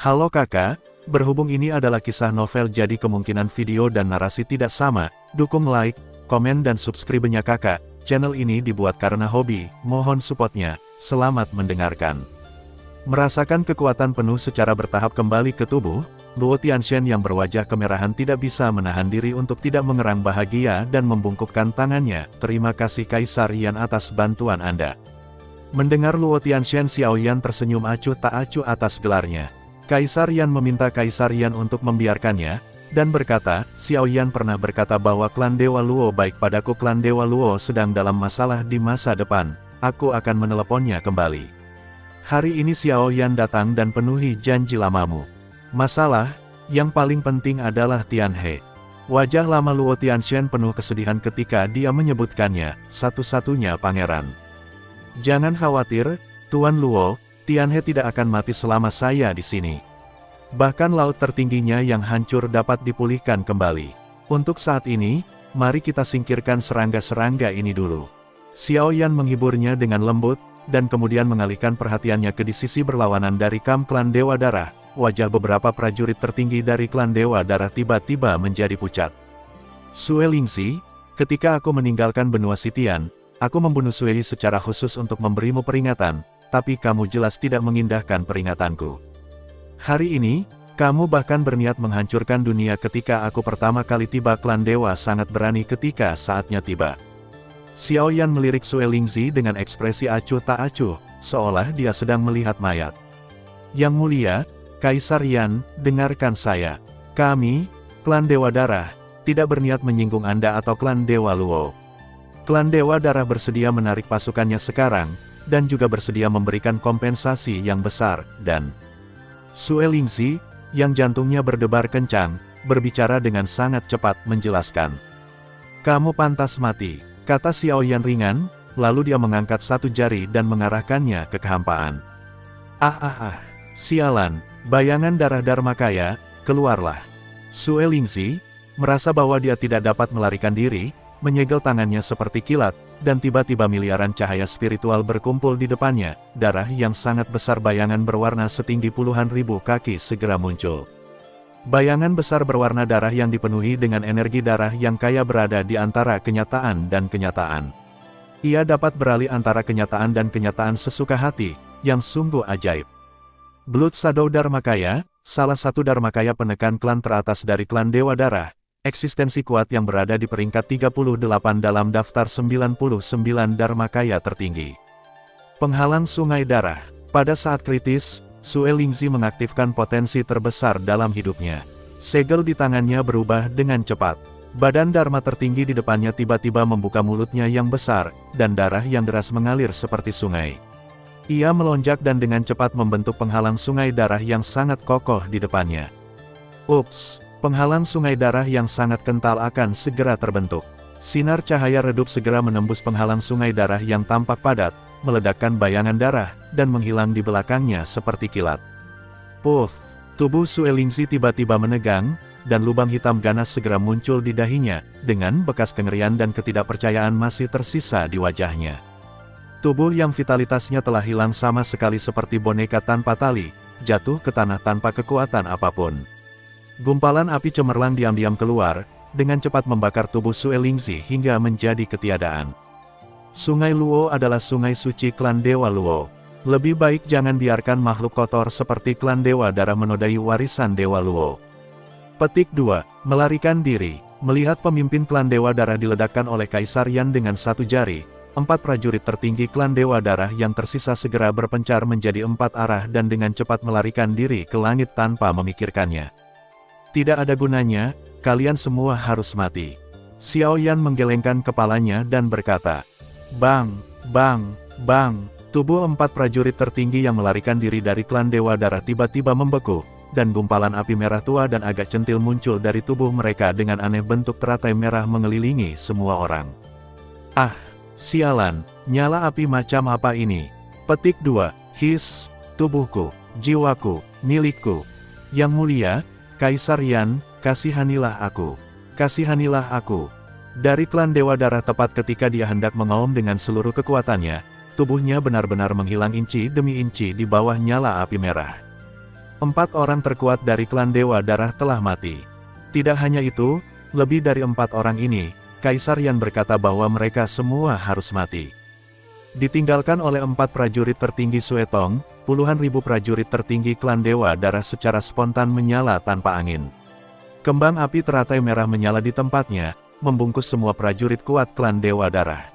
Halo kakak, berhubung ini adalah kisah novel jadi kemungkinan video dan narasi tidak sama, dukung like, komen dan subscribe-nya kakak. Channel ini dibuat karena hobi, mohon supportnya. Selamat mendengarkan. Merasakan kekuatan penuh secara bertahap kembali ke tubuh, Luo Tianxian yang berwajah kemerahan tidak bisa menahan diri untuk tidak mengerang bahagia dan membungkukkan tangannya. Terima kasih Kaisar Yan atas bantuan Anda. Mendengar Luo Tianxian, Xiao Yan tersenyum acuh tak acuh atas gelarnya. Kaisar Yan meminta Kaisar Yan untuk membiarkannya, dan berkata, Xiao Yan pernah berkata bahwa klan Dewa Luo baik padaku. Klan Dewa Luo sedang dalam masalah di masa depan, aku akan meneleponnya kembali. Hari ini Xiao Yan datang dan penuhi janji lamamu. Masalah, yang paling penting adalah Tianhe. Wajah lama Luo Tianxian penuh kesedihan ketika dia menyebutkannya, satu-satunya pangeran. Jangan khawatir, Tuan Luo, Tianhe tidak akan mati selama saya di sini. Bahkan laut tertingginya yang hancur dapat dipulihkan kembali. Untuk saat ini, mari kita singkirkan serangga-serangga ini dulu. Xiao Yan menghiburnya dengan lembut, dan kemudian mengalihkan perhatiannya ke di sisi berlawanan dari kamp klan Dewa Darah. Wajah beberapa prajurit tertinggi dari klan Dewa Darah tiba-tiba menjadi pucat. Sue Lingxi, ketika aku meninggalkan benua Sitian, aku membunuh Sue secara khusus untuk memberimu peringatan, tapi kamu jelas tidak mengindahkan peringatanku. Hari ini, kamu bahkan berniat menghancurkan dunia. Ketika aku pertama kali tiba, klan Dewa sangat berani ketika saatnya tiba. Xiao Yan melirik Sue Lingxi dengan ekspresi acuh tak acuh, seolah dia sedang melihat mayat. Yang mulia, Kaisar Yan, dengarkan saya. Kami, klan Dewa Darah, tidak berniat menyinggung Anda atau klan Dewa Luo. Klan Dewa Darah bersedia menarik pasukannya sekarang, dan juga bersedia memberikan kompensasi yang besar, dan Sue Lingxi, yang jantungnya berdebar kencang, berbicara dengan sangat cepat menjelaskan. Kamu pantas mati, kata Xiao Yan ringan, lalu dia mengangkat satu jari dan mengarahkannya ke kehampaan. Sialan, bayangan darah Dharmakaya, keluarlah. Sue Lingxi, merasa bahwa dia tidak dapat melarikan diri, menyegel tangannya seperti kilat, dan tiba-tiba miliaran cahaya spiritual berkumpul di depannya. Darah yang sangat besar, bayangan berwarna setinggi puluhan ribu kaki segera muncul. Bayangan besar berwarna darah yang dipenuhi dengan energi darah yang kaya berada di antara kenyataan dan kenyataan. Ia dapat beralih antara kenyataan dan kenyataan sesuka hati, yang sungguh ajaib. Blood Shadow Dharmakaya, salah satu Dharmakaya penekan klan teratas dari klan Dewa Darah, eksistensi kuat yang berada di peringkat 38 dalam daftar 99 Dharmakaya tertinggi. Penghalang sungai darah. Pada saat kritis, Sue Lingxi mengaktifkan potensi terbesar dalam hidupnya. Segel di tangannya berubah dengan cepat. Badan Dharma tertinggi di depannya tiba-tiba membuka mulutnya yang besar, dan darah yang deras mengalir seperti sungai. Ia melonjak dan dengan cepat membentuk penghalang sungai darah yang sangat kokoh di depannya. Ups! Penghalang sungai darah yang sangat kental akan segera terbentuk. Sinar cahaya redup segera menembus penghalang sungai darah yang tampak padat, meledakkan bayangan darah, dan menghilang di belakangnya seperti kilat. Puff! Tubuh Sue Lingxi tiba-tiba menegang, dan lubang hitam ganas segera muncul di dahinya, dengan bekas kengerian dan ketidakpercayaan masih tersisa di wajahnya. Tubuh yang vitalitasnya telah hilang sama sekali seperti boneka tanpa tali, jatuh ke tanah tanpa kekuatan apapun. Gumpalan api cemerlang diam-diam keluar, dengan cepat membakar tubuh Sue Lingxi hingga menjadi ketiadaan. Sungai Luo adalah sungai suci klan Dewa Luo. Lebih baik jangan biarkan makhluk kotor seperti klan Dewa Darah menodai warisan Dewa Luo. Petik 2. Melarikan diri. Melihat pemimpin klan Dewa Darah diledakkan oleh Kaisar Yan dengan satu jari, 4 prajurit tertinggi klan Dewa Darah yang tersisa segera berpencar menjadi 4 arah dan dengan cepat melarikan diri ke langit tanpa memikirkannya. Tidak ada gunanya, kalian semua harus mati. Xiao Yan menggelengkan kepalanya dan berkata, Bang, bang, bang. Tubuh 4 prajurit tertinggi yang melarikan diri dari klan Dewa Darah tiba-tiba membeku, dan gumpalan api merah tua dan agak centil muncul dari tubuh mereka dengan aneh bentuk teratai merah mengelilingi semua orang. Sialan, nyala api macam apa ini? Petik 2. His, tubuhku, jiwaku, milikku. Yang mulia, Kaisar Yan, kasihanilah aku. Kasihanilah aku. Dari klan Dewa Darah tepat ketika dia hendak mengaum dengan seluruh kekuatannya, tubuhnya benar-benar menghilang inci demi inci di bawah nyala api merah. 4 orang terkuat dari klan Dewa Darah telah mati. Tidak hanya itu, lebih dari 4 orang ini, Kaisar Yan berkata bahwa mereka semua harus mati. Ditinggalkan oleh 4 prajurit tertinggi Suetong, puluhan ribu prajurit tertinggi klan Dewa Darah secara spontan menyala tanpa angin. Kembang api teratai merah menyala di tempatnya, membungkus semua prajurit kuat klan Dewa Darah.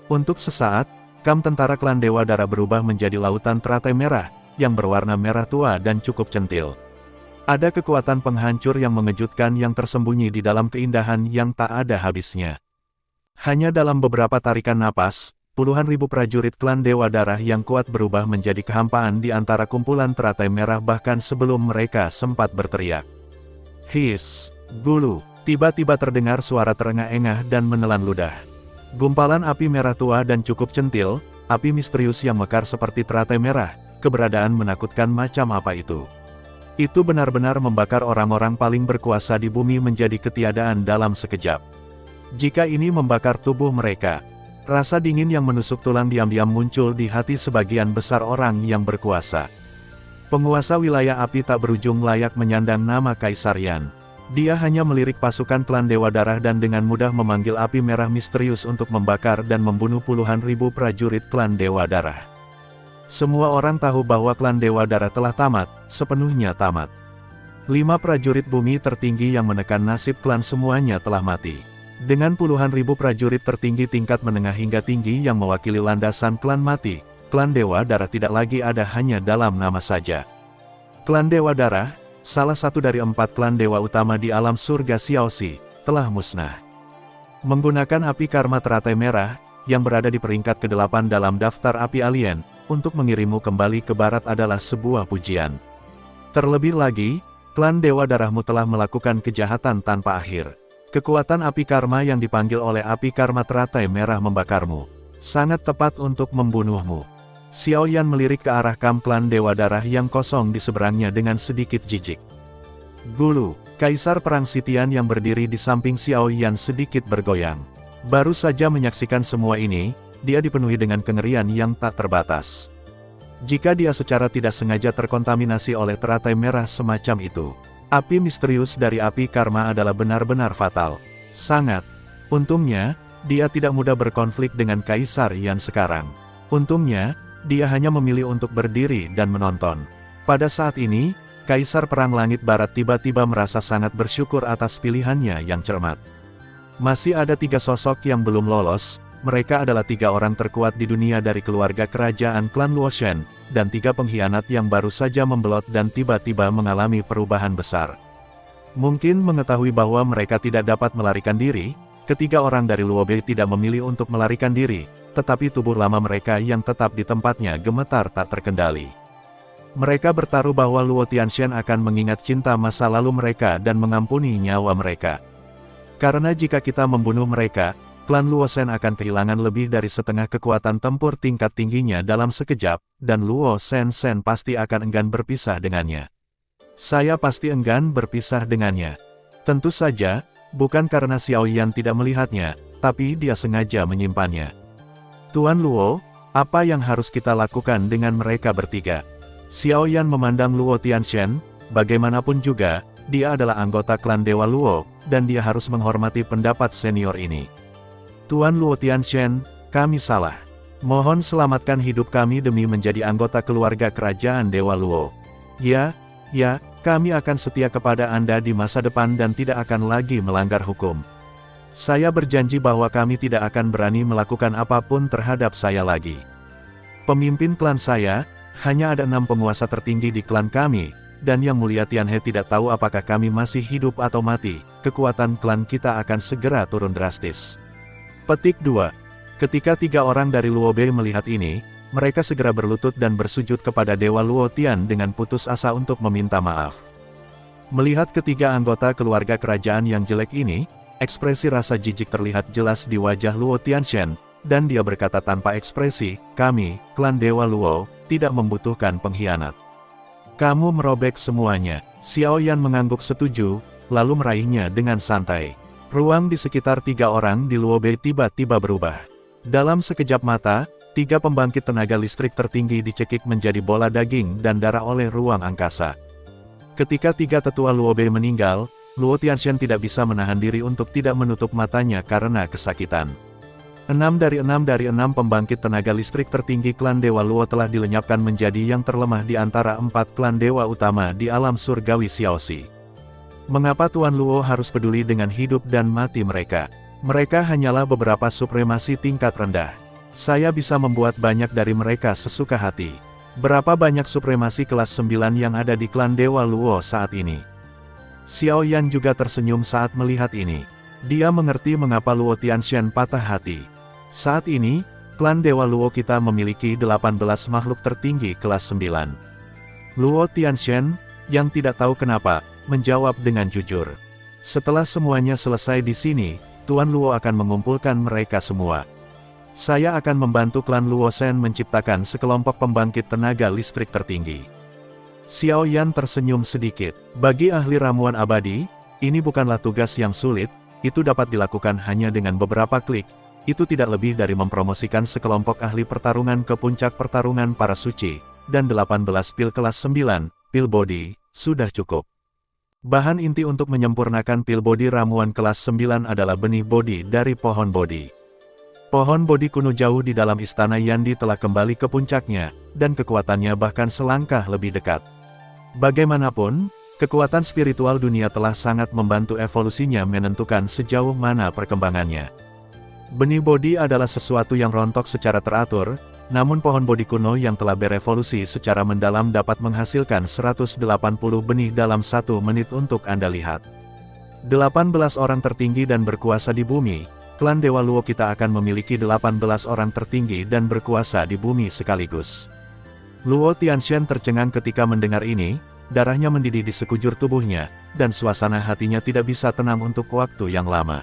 Untuk sesaat, kam tentara klan Dewa Darah berubah menjadi lautan teratai merah, yang berwarna merah tua dan cukup centil. Ada kekuatan penghancur yang mengejutkan yang tersembunyi di dalam keindahan yang tak ada habisnya. Hanya dalam beberapa tarikan napas, puluhan ribu prajurit klan Dewa Darah yang kuat berubah menjadi kehampaan di antara kumpulan teratai merah bahkan sebelum mereka sempat berteriak. His, gulu, tiba-tiba terdengar suara terengah-engah dan menelan ludah. Gumpalan api merah tua dan cukup centil, api misterius yang mekar seperti teratai merah, keberadaan menakutkan macam apa itu. Itu benar-benar membakar orang-orang paling berkuasa di bumi menjadi ketiadaan dalam sekejap. Jika ini membakar tubuh mereka, rasa dingin yang menusuk tulang diam-diam muncul di hati sebagian besar orang yang berkuasa. Penguasa wilayah api tak berujung layak menyandang nama Kaisar Yan. Dia hanya melirik pasukan klan Dewa Darah dan dengan mudah memanggil api merah misterius untuk membakar dan membunuh puluhan ribu prajurit klan Dewa Darah. Semua orang tahu bahwa klan Dewa Darah telah tamat, sepenuhnya tamat. 5 prajurit bumi tertinggi yang menekan nasib klan semuanya telah mati. Dengan puluhan ribu prajurit tertinggi tingkat menengah hingga tinggi yang mewakili landasan klan mati, klan Dewa Darah tidak lagi ada hanya dalam nama saja. Klan Dewa Darah, salah satu dari 4 klan dewa utama di alam surga Xiaoxi, telah musnah. Menggunakan api karma teratai merah, yang berada di peringkat ke-8 dalam daftar api alien, untuk mengirimmu kembali ke barat adalah sebuah pujian. Terlebih lagi, klan Dewa Darahmu telah melakukan kejahatan tanpa akhir. Kekuatan api karma yang dipanggil oleh api karma teratai merah membakarmu. Sangat tepat untuk membunuhmu. Xiao Yan melirik ke arah kam klan Dewa Darah yang kosong di seberangnya dengan sedikit jijik. Gulu, Kaisar Perang Sitian yang berdiri di samping Xiao Yan sedikit bergoyang. Baru saja menyaksikan semua ini, dia dipenuhi dengan kengerian yang tak terbatas. Jika dia secara tidak sengaja terkontaminasi oleh teratai merah semacam itu, api misterius dari api karma adalah benar-benar fatal. Sangat. Untungnya, dia tidak mudah berkonflik dengan Kaisar Yan sekarang. Untungnya, dia hanya memilih untuk berdiri dan menonton. Pada saat ini, Kaisar Perang Langit Barat tiba-tiba merasa sangat bersyukur atas pilihannya yang cermat. Masih ada 3 sosok yang belum lolos. Mereka adalah 3 orang terkuat di dunia dari keluarga kerajaan klan Luoshen, dan 3 pengkhianat yang baru saja membelot dan tiba-tiba mengalami perubahan besar. Mungkin mengetahui bahwa mereka tidak dapat melarikan diri, ketiga orang dari Luobei tidak memilih untuk melarikan diri, tetapi tubuh lama mereka yang tetap di tempatnya gemetar tak terkendali. Mereka bertaruh bahwa Luo Tianxian akan mengingat cinta masa lalu mereka dan mengampuni nyawa mereka. Karena jika kita membunuh mereka, klan Luo Shen akan kehilangan lebih dari setengah kekuatan tempur tingkat tingginya dalam sekejap, dan Luo Shen pasti akan enggan berpisah dengannya. Saya pasti enggan berpisah dengannya. Tentu saja, bukan karena Xiao Yan tidak melihatnya, tapi dia sengaja menyimpannya. Tuan Luo, apa yang harus kita lakukan dengan mereka bertiga? Xiao Yan memandang Luo Tianxian, bagaimanapun juga, dia adalah anggota klan Dewa Luo, dan dia harus menghormati pendapat senior ini. Tuan Luo Tianxian, kami salah. Mohon selamatkan hidup kami demi menjadi anggota keluarga kerajaan Dewa Luo. Ya, kami akan setia kepada Anda di masa depan dan tidak akan lagi melanggar hukum. Saya berjanji bahwa kami tidak akan berani melakukan apapun terhadap saya lagi. Pemimpin klan saya, hanya ada 6 penguasa tertinggi di klan kami, dan Yang Mulia Tianhe tidak tahu apakah kami masih hidup atau mati, kekuatan klan kita akan segera turun drastis. Petik 2. Ketika 3 orang dari Luobei melihat ini, mereka segera berlutut dan bersujud kepada Dewa Luo Tian dengan putus asa untuk meminta maaf. Melihat ketiga anggota keluarga kerajaan yang jelek ini, ekspresi rasa jijik terlihat jelas di wajah Luo Tianxian, dan dia berkata tanpa ekspresi, kami, klan Dewa Luo, tidak membutuhkan pengkhianat. Kamu merobek semuanya. Xiao Yan mengangguk setuju, lalu meraihnya dengan santai. Ruang di sekitar 3 orang di Luobei tiba-tiba berubah. Dalam sekejap mata, 3 pembangkit tenaga listrik tertinggi dicekik menjadi bola daging dan darah oleh ruang angkasa. Ketika tiga tetua Luo Bei meninggal, Luo Tianxian tidak bisa menahan diri untuk tidak menutup matanya karena kesakitan. 6 dari 6 pembangkit tenaga listrik tertinggi klan Dewa Luo telah dilenyapkan menjadi yang terlemah di antara 4 klan dewa utama di alam surgawi Xiaoxi. Mengapa Tuan Luo harus peduli dengan hidup dan mati mereka? Mereka hanyalah beberapa supremasi tingkat rendah. Saya bisa membuat banyak dari mereka sesuka hati. Berapa banyak supremasi kelas 9 yang ada di klan Dewa Luo saat ini? Xiao Yan juga tersenyum saat melihat ini. Dia mengerti mengapa Luo Tianxian patah hati. Saat ini, klan Dewa Luo kita memiliki 18 makhluk tertinggi kelas 9. Luo Tianxian, yang tidak tahu kenapa, menjawab dengan jujur. Setelah semuanya selesai di sini, Tuan Luo akan mengumpulkan mereka semua. Saya akan membantu klan Luo Shen menciptakan sekelompok pembangkit tenaga listrik tertinggi. Xiao Yan tersenyum sedikit. Bagi ahli ramuan abadi, ini bukanlah tugas yang sulit, itu dapat dilakukan hanya dengan beberapa klik. Itu tidak lebih dari mempromosikan sekelompok ahli pertarungan ke puncak pertarungan para suci, dan 18 pil kelas 9, pil body, sudah cukup. Bahan inti untuk menyempurnakan pil body ramuan kelas 9 adalah benih body dari pohon body. Pohon bodi kuno jauh di dalam istana Yandi telah kembali ke puncaknya, dan kekuatannya bahkan selangkah lebih dekat. Bagaimanapun, kekuatan spiritual dunia telah sangat membantu evolusinya menentukan sejauh mana perkembangannya. Benih bodi adalah sesuatu yang rontok secara teratur, namun pohon bodi kuno yang telah berevolusi secara mendalam dapat menghasilkan 180 benih dalam 1 menit untuk Anda lihat. 18 orang tertinggi dan berkuasa di bumi. Klan Dewa Luo kita akan memiliki 18 orang tertinggi dan berkuasa di bumi sekaligus. Luo Tianxian tercengang ketika mendengar ini, darahnya mendidih di sekujur tubuhnya, dan suasana hatinya tidak bisa tenang untuk waktu yang lama.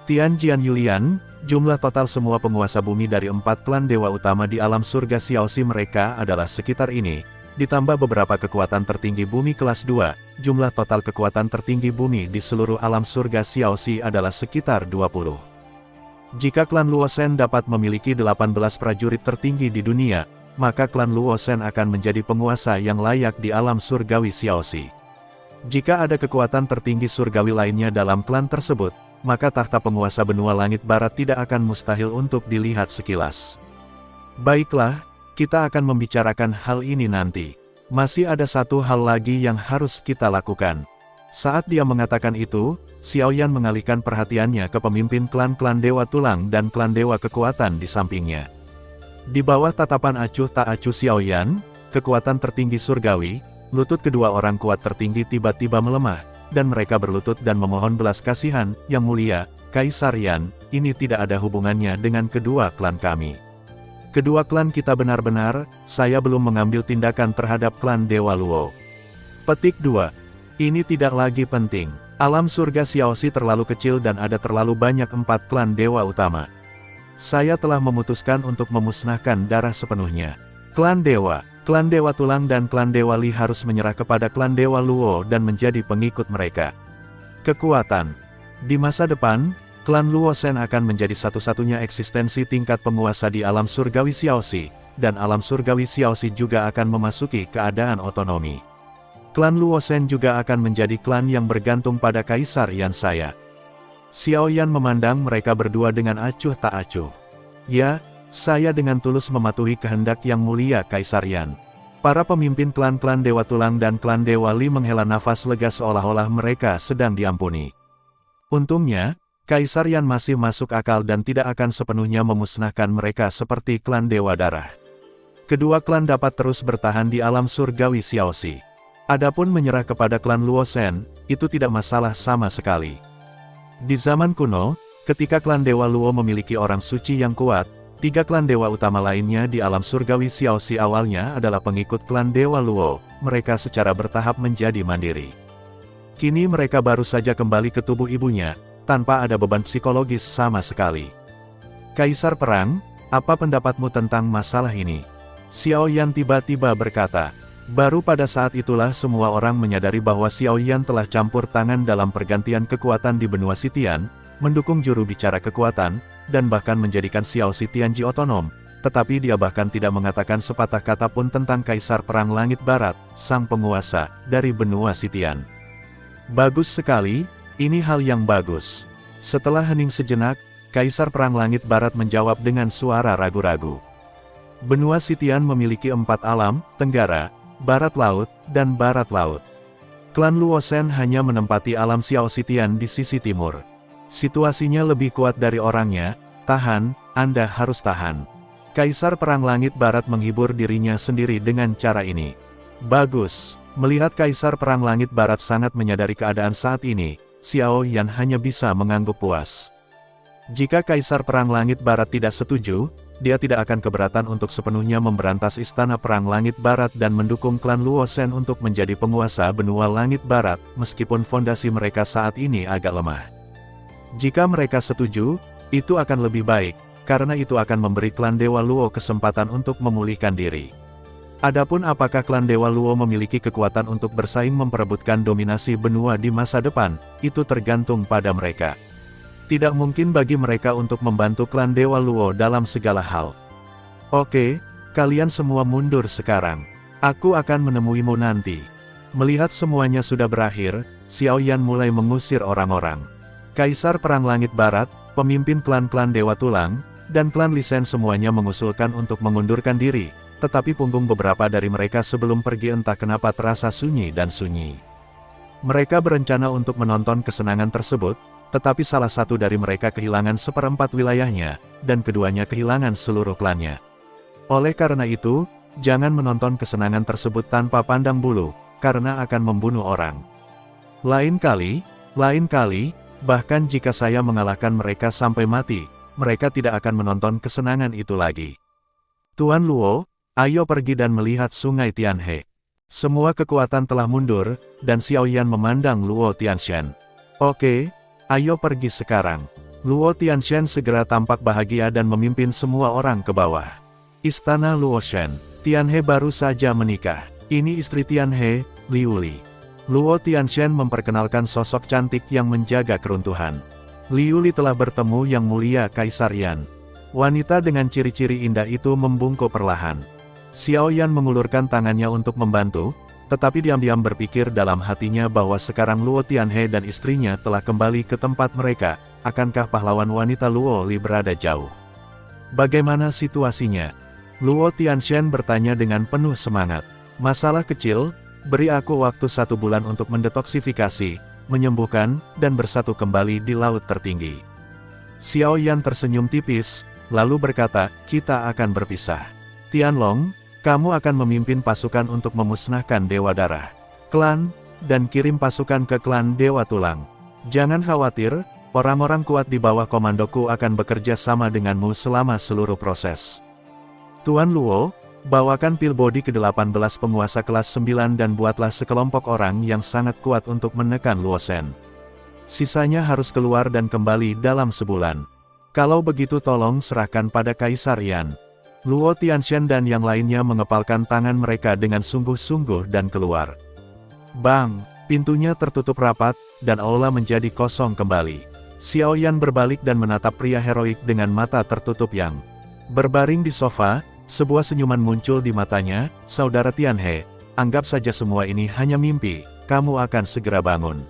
Tian Jian Yulian, jumlah total semua penguasa bumi dari 4 klan dewa utama di alam surga Xiaoxi mereka adalah sekitar ini, ditambah beberapa kekuatan tertinggi bumi kelas 2, jumlah total kekuatan tertinggi bumi di seluruh alam surga Xiaoxi adalah sekitar 20. Jika klan Luo Shen dapat memiliki 18 prajurit tertinggi di dunia, maka klan Luo Shen akan menjadi penguasa yang layak di alam surgawi Xiaoxi. Jika ada kekuatan tertinggi surgawi lainnya dalam klan tersebut, maka tahta penguasa benua langit barat tidak akan mustahil untuk dilihat sekilas. Baiklah, kita akan membicarakan hal ini nanti. Masih ada satu hal lagi yang harus kita lakukan. Saat dia mengatakan itu, Xiao Yan mengalihkan perhatiannya ke pemimpin klan-klan Dewa Tulang dan klan Dewa Kekuatan di sampingnya. Di bawah tatapan acuh tak acuh Xiao Yan, kekuatan tertinggi surgawi, lutut kedua orang kuat tertinggi tiba-tiba melemah, dan mereka berlutut dan memohon belas kasihan, Yang Mulia, Kaisar Yan, ini tidak ada hubungannya dengan kedua klan kami. Kedua klan kita benar-benar, saya belum mengambil tindakan terhadap klan Dewa Luo. Petik 2. Ini tidak lagi penting. Alam surga Xiaoxi terlalu kecil dan ada terlalu banyak 4 klan dewa utama. Saya telah memutuskan untuk memusnahkan darah sepenuhnya. Klan dewa tulang dan klan dewa Li harus menyerah kepada klan dewa Luo dan menjadi pengikut mereka. Kekuatan. Di masa depan, klan Luo Shen akan menjadi satu-satunya eksistensi tingkat penguasa di alam surgawi Xiaoxi, dan alam surgawi Xiaoxi juga akan memasuki keadaan otonomi. Klan Luo Shen juga akan menjadi klan yang bergantung pada Kaisar Yan saya. Xiao Yan memandang mereka berdua dengan acuh tak acuh. Ya, saya dengan tulus mematuhi kehendak Yang Mulia Kaisar Yan. Para pemimpin klan-klan Dewa Tulang dan klan Dewa Li menghela nafas lega seolah-olah mereka sedang diampuni. Untungnya, Kaisar Yan masih masuk akal dan tidak akan sepenuhnya memusnahkan mereka seperti klan Dewa Darah. Kedua klan dapat terus bertahan di alam surgawi Xiaoxi. Adapun menyerah kepada klan Luo Shen, itu tidak masalah sama sekali. Di zaman kuno, ketika klan Dewa Luo memiliki orang suci yang kuat, 3 klan dewa utama lainnya di alam surgawi Xiaoxi awalnya adalah pengikut klan Dewa Luo, mereka secara bertahap menjadi mandiri. Kini mereka baru saja kembali ke tubuh ibunya, tanpa ada beban psikologis sama sekali. Kaisar Perang, apa pendapatmu tentang masalah ini? Xiao Yan tiba-tiba berkata. Baru pada saat itulah semua orang menyadari bahwa Xiao Yan telah campur tangan dalam pergantian kekuatan di benua Sitian, mendukung juru bicara kekuatan, dan bahkan menjadikan Xiaoxi Tianji otonom, tetapi dia bahkan tidak mengatakan sepatah kata pun tentang Kaisar Perang Langit Barat, sang penguasa dari benua Sitian. Bagus sekali, ini hal yang bagus. Setelah hening sejenak, Kaisar Perang Langit Barat menjawab dengan suara ragu-ragu. Benua Sitian memiliki 4 alam, Tenggara, Barat Laut, dan Barat Laut. Klan Luosen hanya menempati alam Xiao Sitian di sisi timur. Situasinya lebih kuat dari orangnya, tahan, Anda harus tahan. Kaisar Perang Langit Barat menghibur dirinya sendiri dengan cara ini. Bagus, melihat Kaisar Perang Langit Barat sangat menyadari keadaan saat ini, Xiao Yan hanya bisa mengangguk puas. Jika Kaisar Perang Langit Barat tidak setuju, dia tidak akan keberatan untuk sepenuhnya memberantas Istana Perang Langit Barat dan mendukung klan Luosen untuk menjadi penguasa benua Langit Barat, meskipun fondasi mereka saat ini agak lemah. Jika mereka setuju, itu akan lebih baik, karena itu akan memberi klan Dewa Luo kesempatan untuk memulihkan diri. Adapun apakah klan Dewa Luo memiliki kekuatan untuk bersaing memperebutkan dominasi benua di masa depan, itu tergantung pada mereka. Tidak mungkin bagi mereka untuk membantu klan Dewa Luo dalam segala hal. Oke, kalian semua mundur sekarang. Aku akan menemuimu nanti. Melihat semuanya sudah berakhir, Xiao Yan mulai mengusir orang-orang. Kaisar Perang Langit Barat, pemimpin klan-klan Dewa Tulang, dan klan Lisen semuanya mengusulkan untuk mengundurkan diri, tetapi punggung beberapa dari mereka sebelum pergi entah kenapa terasa sunyi dan sunyi. Mereka berencana untuk menonton kesenangan tersebut, tetapi salah satu dari mereka kehilangan 1/4 wilayahnya, dan keduanya kehilangan seluruh klannya. Oleh karena itu, jangan menonton kesenangan tersebut tanpa pandang bulu, karena akan membunuh orang. Lain kali, bahkan jika saya mengalahkan mereka sampai mati, mereka tidak akan menonton kesenangan itu lagi. Tuan Luo, ayo pergi dan melihat sungai Tianhe. Semua kekuatan telah mundur, dan Xiao Yan memandang Luo Tianshan. Oke, ayo pergi sekarang. Luo Tianshan segera tampak bahagia dan memimpin semua orang ke bawah. Istana Luoshen. Tianhe baru saja menikah. Ini istri Tianhe, Liu Li. Luo Tianshan memperkenalkan sosok cantik yang menjaga keruntuhan. Liu Li telah bertemu Yang Mulia Kaisar Yan. Wanita dengan ciri-ciri indah itu membungkuk perlahan. Xiao Yan mengulurkan tangannya untuk membantu, tetapi diam-diam berpikir dalam hatinya bahwa sekarang Luo Tianhe dan istrinya telah kembali ke tempat mereka. Akankah pahlawan wanita Luo Li berada jauh? Bagaimana situasinya? Luo Tianshan bertanya dengan penuh semangat. Masalah kecil, beri aku waktu 1 bulan untuk mendetoksifikasi, menyembuhkan, dan bersatu kembali di laut tertinggi. Xiao Yan tersenyum tipis, lalu berkata, kita akan berpisah. Tianlong, kamu akan memimpin pasukan untuk memusnahkan Dewa Darah, klan, dan kirim pasukan ke klan Dewa Tulang. Jangan khawatir, orang-orang kuat di bawah komandoku akan bekerja sama denganmu selama seluruh proses. Tuan Luo, bawakan pil body ke-18 penguasa kelas 9 dan buatlah sekelompok orang yang sangat kuat untuk menekan Luosen. Sisanya harus keluar dan kembali dalam sebulan. Kalau begitu tolong serahkan pada Kaisar Yan. Luo Tianshan dan yang lainnya mengepalkan tangan mereka dengan sungguh-sungguh dan keluar. Bang, pintunya tertutup rapat, dan aula menjadi kosong kembali. Xiao Yan berbalik dan menatap pria heroik dengan mata tertutup yang berbaring di sofa. Sebuah senyuman muncul di matanya, saudara Tianhe, anggap saja semua ini hanya mimpi, kamu akan segera bangun.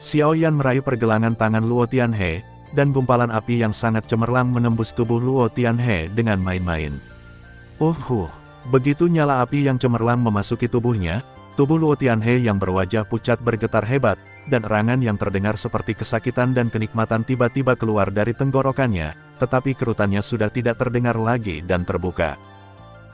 Xiao Yan meraih pergelangan tangan Luo Tianhe, dan gumpalan api yang sangat cemerlang menembus tubuh Luo Tianhe dengan main-main. Begitu nyala api yang cemerlang memasuki tubuhnya, tubuh Luo Tianhe yang berwajah pucat bergetar hebat, dan erangan yang terdengar seperti kesakitan dan kenikmatan tiba-tiba keluar dari tenggorokannya, tetapi kerutannya sudah tidak terdengar lagi dan terbuka.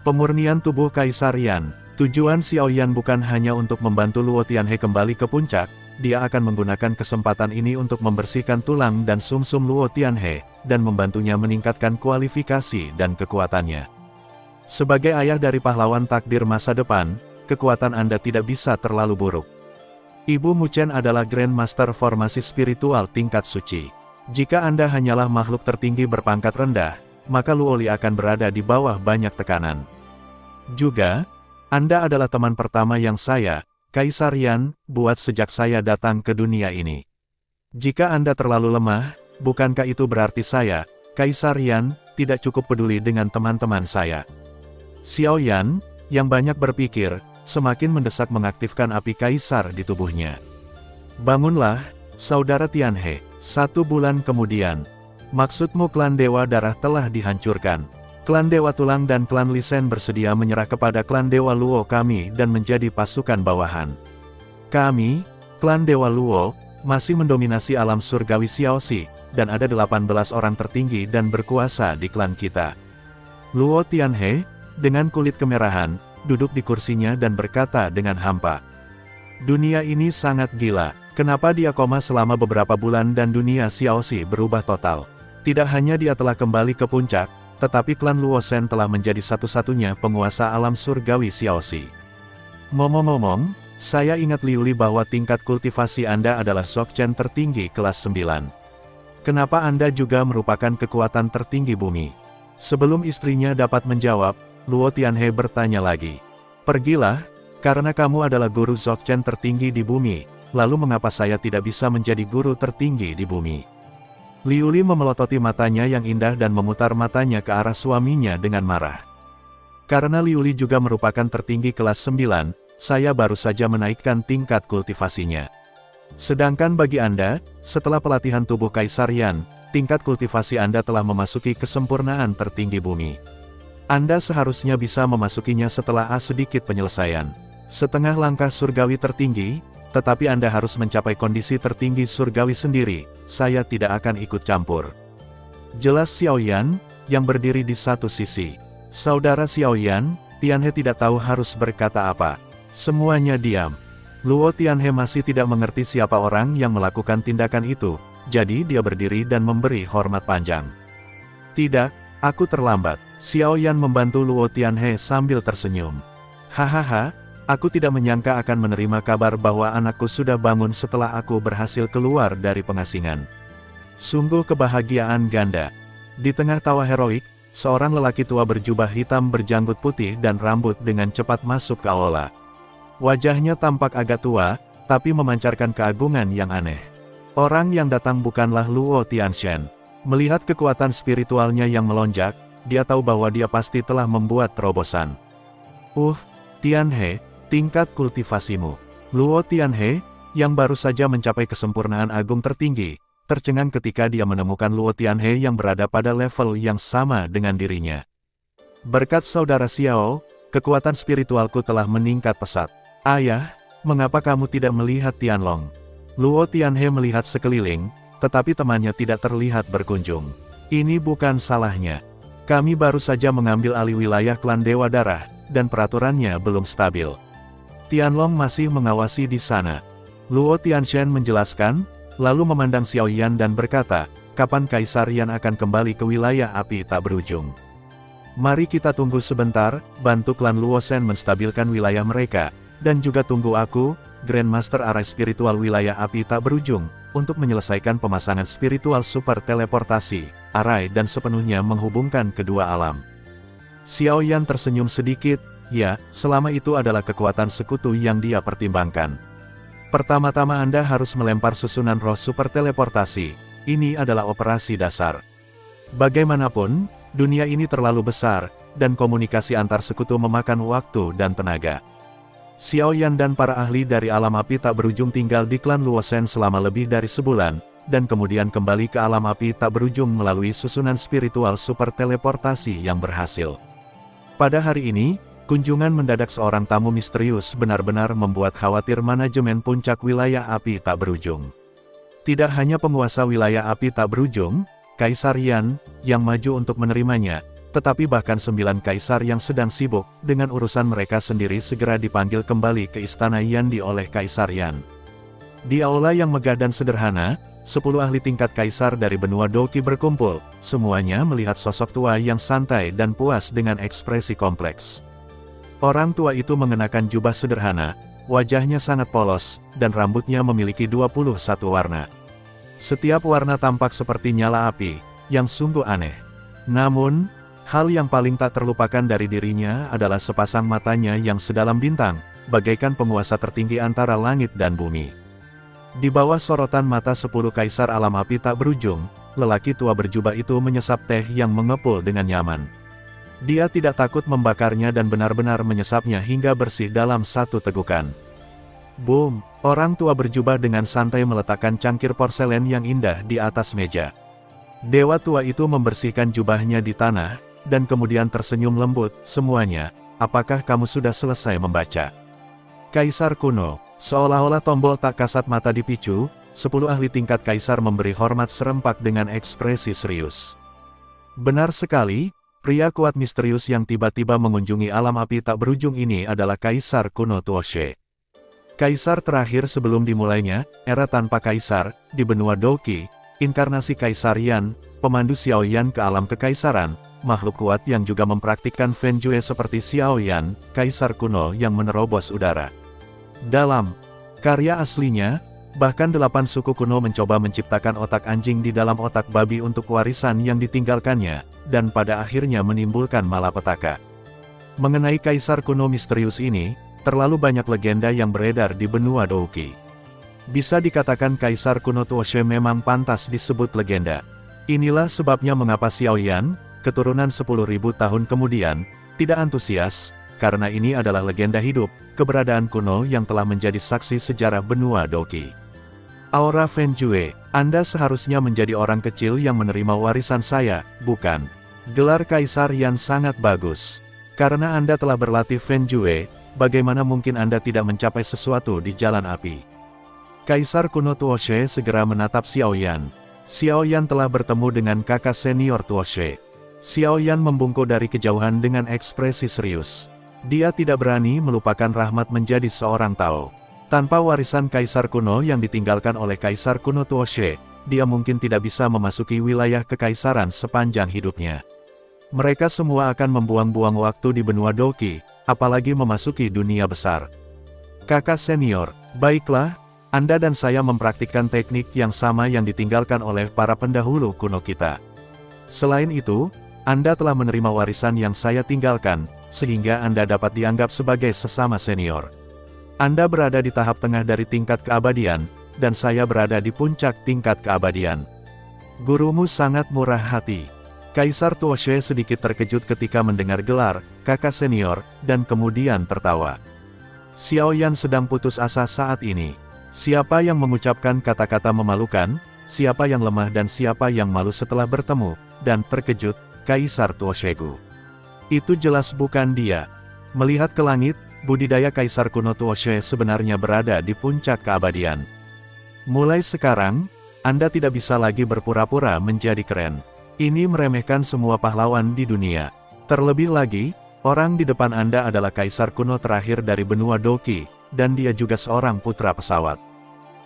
Pemurnian tubuh Kaisar Yan. Tujuan Xiao Yan bukan hanya untuk membantu Luo Tianhe kembali ke puncak, dia akan menggunakan kesempatan ini untuk membersihkan tulang dan sumsum Luo Tianhe, dan membantunya meningkatkan kualifikasi dan kekuatannya. Sebagai ayah dari pahlawan takdir masa depan, kekuatan Anda tidak bisa terlalu buruk. Ibu Muchen adalah Grandmaster formasi spiritual tingkat suci. Jika Anda hanyalah makhluk tertinggi berpangkat rendah, maka Luo Li akan berada di bawah banyak tekanan. Juga, Anda adalah teman pertama yang saya, Kaisar Yan, buat sejak saya datang ke dunia ini. Jika Anda terlalu lemah, bukankah itu berarti saya, Kaisar Yan, tidak cukup peduli dengan teman-teman saya. Xiao Yan, yang banyak berpikir, semakin mendesak mengaktifkan api kaisar di tubuhnya. Bangunlah, saudara Tianhe. 1 bulan kemudian. Maksudmu klan Dewa Darah telah dihancurkan. Klan Dewa Tulang dan klan Lisen bersedia menyerah kepada klan Dewa Luo kami dan menjadi pasukan bawahan. Kami, klan Dewa Luo, masih mendominasi alam surgawi Xiaoxi, dan ada 18 orang tertinggi dan berkuasa di klan kita. Luo Tianhe, dengan kulit kemerahan, duduk di kursinya dan berkata dengan hampa. Dunia ini sangat gila. Kenapa dia koma selama beberapa bulan dan dunia Xiaoxi berubah total? Tidak hanya dia telah kembali ke puncak, tetapi klan Luo Shen telah menjadi satu-satunya penguasa alam surgawi Xiaoxi. Ngomong-ngomong, saya ingat Liuli bahwa tingkat kultivasi Anda adalah Shokchen tertinggi kelas 9. Kenapa Anda juga merupakan kekuatan tertinggi bumi? Sebelum istrinya dapat menjawab, Luo Tianhe bertanya lagi. Pergilah, karena kamu adalah guru Shokchen tertinggi di bumi. Lalu mengapa saya tidak bisa menjadi guru tertinggi di bumi? Liuli memelototi matanya yang indah dan memutar matanya ke arah suaminya dengan marah. Karena Liuli juga merupakan tertinggi kelas 9, saya baru saja menaikkan tingkat kultivasinya. Sedangkan bagi Anda, setelah pelatihan tubuh Kaisar Yan, tingkat kultivasi Anda telah memasuki kesempurnaan tertinggi bumi. Anda seharusnya bisa memasukinya setelah sedikit penyelesaian. Setengah langkah surgawi tertinggi, tetapi Anda harus mencapai kondisi tertinggi surgawi sendiri, saya tidak akan ikut campur. Jelas Xiao Yan, yang berdiri di satu sisi. Saudara Xiao Yan, Tianhe tidak tahu harus berkata apa. Semuanya diam. Luo Tianhe masih tidak mengerti siapa orang yang melakukan tindakan itu, jadi dia berdiri dan memberi hormat panjang. Tidak, aku terlambat. Xiao Yan membantu Luo Tianhe sambil tersenyum. Hahaha. Aku tidak menyangka akan menerima kabar bahwa anakku sudah bangun setelah aku berhasil keluar dari pengasingan. Sungguh kebahagiaan ganda. Di tengah tawa heroik, seorang lelaki tua berjubah hitam berjanggut putih dan rambut dengan cepat masuk ke aula. Wajahnya tampak agak tua, tapi memancarkan keagungan yang aneh. Orang yang datang bukanlah Luo Tianshen. Melihat kekuatan spiritualnya yang melonjak, dia tahu bahwa dia pasti telah membuat terobosan. Tianhe, tingkat kultivasimu. Luo Tianhe, yang baru saja mencapai kesempurnaan agung tertinggi, tercengang ketika dia menemukan Luo Tianhe yang berada pada level yang sama dengan dirinya. Berkat saudara Xiao, kekuatan spiritualku telah meningkat pesat. Ayah, mengapa kamu tidak melihat Tianlong? Luo Tianhe melihat sekeliling, tetapi temannya tidak terlihat berkunjung. Ini bukan salahnya. Kami baru saja mengambil alih wilayah klan Dewa Darah, dan peraturannya belum stabil. Tianlong masih mengawasi di sana. Luo Tianshen menjelaskan, lalu memandang Xiao Yan dan berkata, kapan Kaisar Yan akan kembali ke wilayah api tak berujung? Mari kita tunggu sebentar, bantu klan Luo Shen menstabilkan wilayah mereka, dan juga tunggu aku, Grandmaster Arai Spiritual Wilayah Api Tak Berujung, untuk menyelesaikan pemasangan spiritual super teleportasi, Arai dan sepenuhnya menghubungkan kedua alam. Xiao Yan tersenyum sedikit. Ya, selama itu adalah kekuatan sekutu yang dia pertimbangkan. Pertama-tama Anda harus melempar susunan roh super teleportasi. Ini adalah operasi dasar. Bagaimanapun, dunia ini terlalu besar, dan komunikasi antar sekutu memakan waktu dan tenaga. Xiao Yan dan para ahli dari alam api tak berujung tinggal di klan Luo Shen selama lebih dari sebulan, dan kemudian kembali ke alam api tak berujung melalui susunan spiritual super teleportasi yang berhasil. Pada hari ini, kunjungan mendadak seorang tamu misterius benar-benar membuat khawatir manajemen puncak wilayah api tak berujung. Tidak hanya penguasa wilayah api tak berujung, Kaisar Yan, yang maju untuk menerimanya, tetapi bahkan 9 kaisar yang sedang sibuk dengan urusan mereka sendiri segera dipanggil kembali ke istana Yandi oleh Kaisar Yan. Di aula yang megah dan sederhana, 10 ahli tingkat kaisar dari benua Doki berkumpul, semuanya melihat sosok tua yang santai dan puas dengan ekspresi kompleks. Orang tua itu mengenakan jubah sederhana, wajahnya sangat polos, dan rambutnya memiliki 21 warna. Setiap warna tampak seperti nyala api, yang sungguh aneh. Namun, hal yang paling tak terlupakan dari dirinya adalah sepasang matanya yang sedalam bintang, bagaikan penguasa tertinggi antara langit dan bumi. Di bawah sorotan mata 10 kaisar alam api tak berujung, lelaki tua berjubah itu menyesap teh yang mengepul dengan nyaman. Dia tidak takut membakarnya dan benar-benar menyesapnya hingga bersih dalam satu tegukan. Boom! Orang tua berjubah dengan santai meletakkan cangkir porselen yang indah di atas meja. Dewa tua itu membersihkan jubahnya di tanah, dan kemudian tersenyum lembut, "Semuanya, apakah kamu sudah selesai membaca?" Kaisar kuno, seolah-olah tombol tak kasat mata dipicu, 10 ahli tingkat kaisar memberi hormat serempak dengan ekspresi serius. Benar sekali, pria kuat misterius yang tiba-tiba mengunjungi alam api tak berujung ini adalah Kaisar kuno Tuoshe. Kaisar terakhir sebelum dimulainya, era tanpa kaisar, di benua Doki, inkarnasi Kaisar Yan, pemandu Xiao Yan ke alam kekaisaran, makhluk kuat yang juga mempraktikkan Feng Jue seperti Xiao Yan, Kaisar kuno yang menerobos udara. Dalam karya aslinya, bahkan 8 suku kuno mencoba menciptakan otak anjing di dalam otak babi untuk warisan yang ditinggalkannya, dan pada akhirnya menimbulkan malapetaka. Mengenai Kaisar kuno misterius ini, terlalu banyak legenda yang beredar di benua Doki. Bisa dikatakan Kaisar kuno Tuoshe memang pantas disebut legenda. Inilah sebabnya mengapa Xiao Yan, keturunan 10.000 tahun kemudian, tidak antusias, karena ini adalah legenda hidup, keberadaan kuno yang telah menjadi saksi sejarah benua Doki. Aura Feng Jue, Anda seharusnya menjadi orang kecil yang menerima warisan saya, bukan? Gelar Kaisar Yan sangat bagus. Karena Anda telah berlatih Feng Jue, bagaimana mungkin Anda tidak mencapai sesuatu di jalan api? Kaisar kuno Tuoshe segera menatap Xiao Yan. Xiao Yan telah bertemu dengan kakak senior Tuoshe. Xiao Yan membungkuk dari kejauhan dengan ekspresi serius. Dia tidak berani melupakan rahmat menjadi seorang Tao. Tanpa warisan Kaisar kuno yang ditinggalkan oleh Kaisar kuno Tuoshe, dia mungkin tidak bisa memasuki wilayah kekaisaran sepanjang hidupnya. Mereka semua akan membuang-buang waktu di benua Doki, apalagi memasuki dunia besar. Kakak senior, baiklah, Anda dan saya mempraktikkan teknik yang sama yang ditinggalkan oleh para pendahulu kuno kita. Selain itu, Anda telah menerima warisan yang saya tinggalkan, sehingga Anda dapat dianggap sebagai sesama senior. Anda berada di tahap tengah dari tingkat keabadian, dan saya berada di puncak tingkat keabadian. Gurumu sangat murah hati. Kaisar Tuoshe sedikit terkejut ketika mendengar gelar kakak senior, dan kemudian tertawa. Xiao Yan sedang putus asa saat ini. Siapa yang mengucapkan kata-kata memalukan, siapa yang lemah dan siapa yang malu setelah bertemu, dan terkejut, Kaisar Tuoshegu. Itu jelas bukan dia. Melihat ke langit, budidaya Kaisar kuno Tuoshe sebenarnya berada di puncak keabadian. Mulai sekarang, Anda tidak bisa lagi berpura-pura menjadi keren. Ini meremehkan semua pahlawan di dunia. Terlebih lagi, orang di depan Anda adalah Kaisar kuno terakhir dari benua Doki, dan dia juga seorang putra pesawat.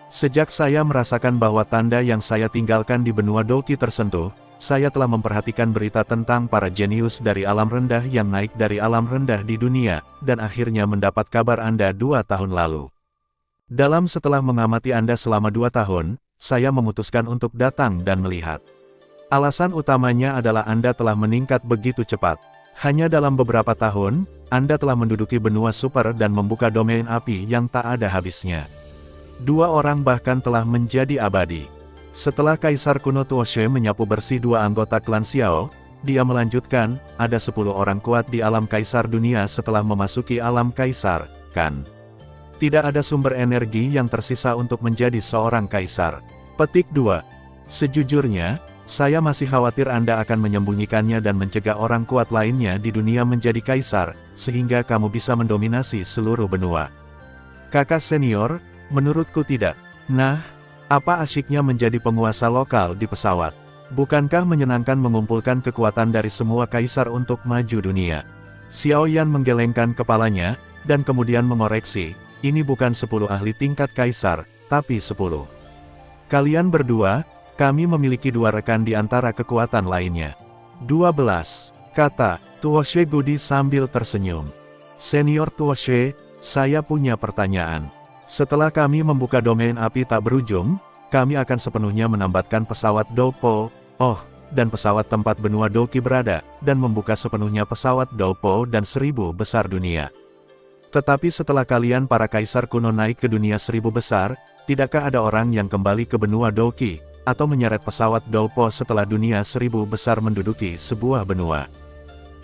Sejak saya merasakan bahwa tanda yang saya tinggalkan di benua Doki tersentuh, saya telah memperhatikan berita tentang para jenius dari alam rendah yang naik dari alam rendah di dunia, dan akhirnya mendapat kabar Anda 2 tahun lalu. Setelah mengamati Anda selama 2 tahun, saya memutuskan untuk datang dan melihat. Alasan utamanya adalah Anda telah meningkat begitu cepat. Hanya dalam beberapa tahun, Anda telah menduduki benua super dan membuka domain api yang tak ada habisnya. 2 orang bahkan telah menjadi abadi. Setelah Kaisar kuno Tuoshe menyapu bersih 2 anggota klan Xiao, dia melanjutkan, ada 10 orang kuat di alam kaisar dunia setelah memasuki alam kaisar, kan? Tidak ada sumber energi yang tersisa untuk menjadi seorang kaisar. Petik 2. Sejujurnya, saya masih khawatir Anda akan menyembunyikannya dan mencegah orang kuat lainnya di dunia menjadi kaisar, sehingga kamu bisa mendominasi seluruh benua. Kakak senior, menurutku tidak. Nah, apa asyiknya menjadi penguasa lokal di pesawat? Bukankah menyenangkan mengumpulkan kekuatan dari semua kaisar untuk maju dunia? Xiao Yan menggelengkan kepalanya, dan kemudian mengoreksi, ini bukan 10 ahli tingkat kaisar, tapi 10. Kalian berdua, kami memiliki 2 rekan di antara kekuatan lainnya. 12, kata Tuoshe Gudi sambil tersenyum. Senior Tuoshe, saya punya pertanyaan. Setelah kami membuka domain api tak berujung, kami akan sepenuhnya menambatkan pesawat Doupo, dan pesawat tempat benua Doki berada, dan membuka sepenuhnya pesawat Doupo dan 1000 besar dunia. Tetapi setelah kalian para kaisar kuno naik ke dunia 1000 besar, tidakkah ada orang yang kembali ke benua Doki, atau menyeret pesawat Dolpo setelah dunia 1000 besar menduduki sebuah benua.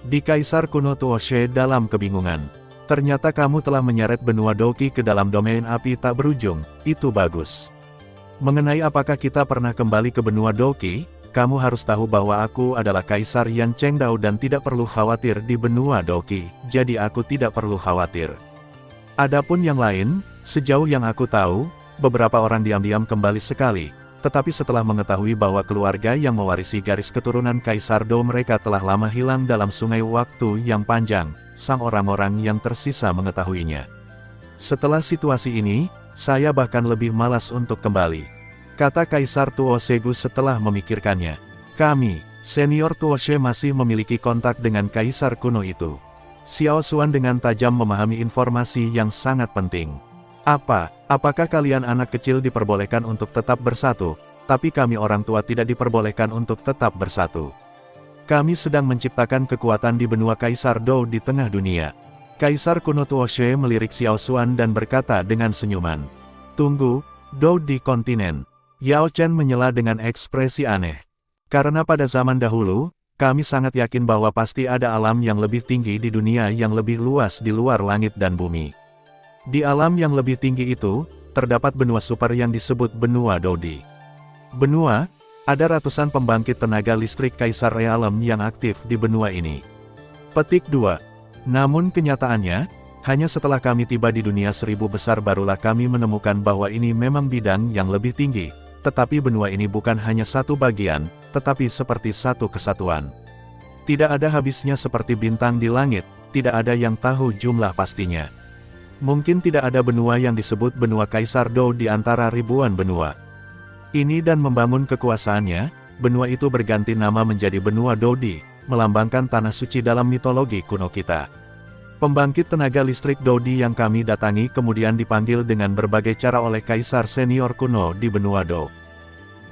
Di Kaisar kuno Tuoshe dalam kebingungan. Ternyata kamu telah menyeret benua Doki ke dalam domain api tak berujung, itu bagus. Mengenai apakah kita pernah kembali ke benua Doki, kamu harus tahu bahwa aku adalah Kaisar Yan Chengdao dan tidak perlu khawatir di benua Doki, jadi aku tidak perlu khawatir. Adapun yang lain, sejauh yang aku tahu, beberapa orang diam-diam kembali sekali, tetapi setelah mengetahui bahwa keluarga yang mewarisi garis keturunan Kaisar Dou mereka telah lama hilang dalam sungai waktu yang panjang, sang orang-orang yang tersisa mengetahuinya. Setelah situasi ini, saya bahkan lebih malas untuk kembali. Kata Kaisar Tuosegu setelah memikirkannya. Kami, senior Tuoshe masih memiliki kontak dengan Kaisar kuno itu. Xiao Xuan dengan tajam memahami informasi yang sangat penting. Apakah kalian anak kecil diperbolehkan untuk tetap bersatu, tapi kami orang tua tidak diperbolehkan untuk tetap bersatu? Kami sedang menciptakan kekuatan di benua Kaisar Dou di tengah dunia. Kaisar kuno Tuoshe melirik Xiao Xuan dan berkata dengan senyuman. Tunggu, Dou di kontinen. Yao Chen menyela dengan ekspresi aneh. Karena pada zaman dahulu, kami sangat yakin bahwa pasti ada alam yang lebih tinggi di dunia yang lebih luas di luar langit dan bumi. Di alam yang lebih tinggi itu, terdapat benua super yang disebut benua Dodi. Benua, ada ratusan pembangkit tenaga listrik Kaisar Realem yang aktif di benua ini. Petik 2. Namun kenyataannya, hanya setelah kami tiba di dunia 1000 besar barulah kami menemukan bahwa ini memang bidang yang lebih tinggi, tetapi benua ini bukan hanya satu bagian, tetapi seperti satu kesatuan. Tidak ada habisnya seperti bintang di langit, tidak ada yang tahu jumlah pastinya. Mungkin tidak ada benua yang disebut benua Kaisar Dou di antara ribuan benua. Ini dan membangun kekuasaannya, benua itu berganti nama menjadi benua Dodi, melambangkan tanah suci dalam mitologi kuno kita. Pembangkit tenaga listrik Dodi yang kami datangi kemudian dipanggil dengan berbagai cara oleh Kaisar senior kuno di benua Dou.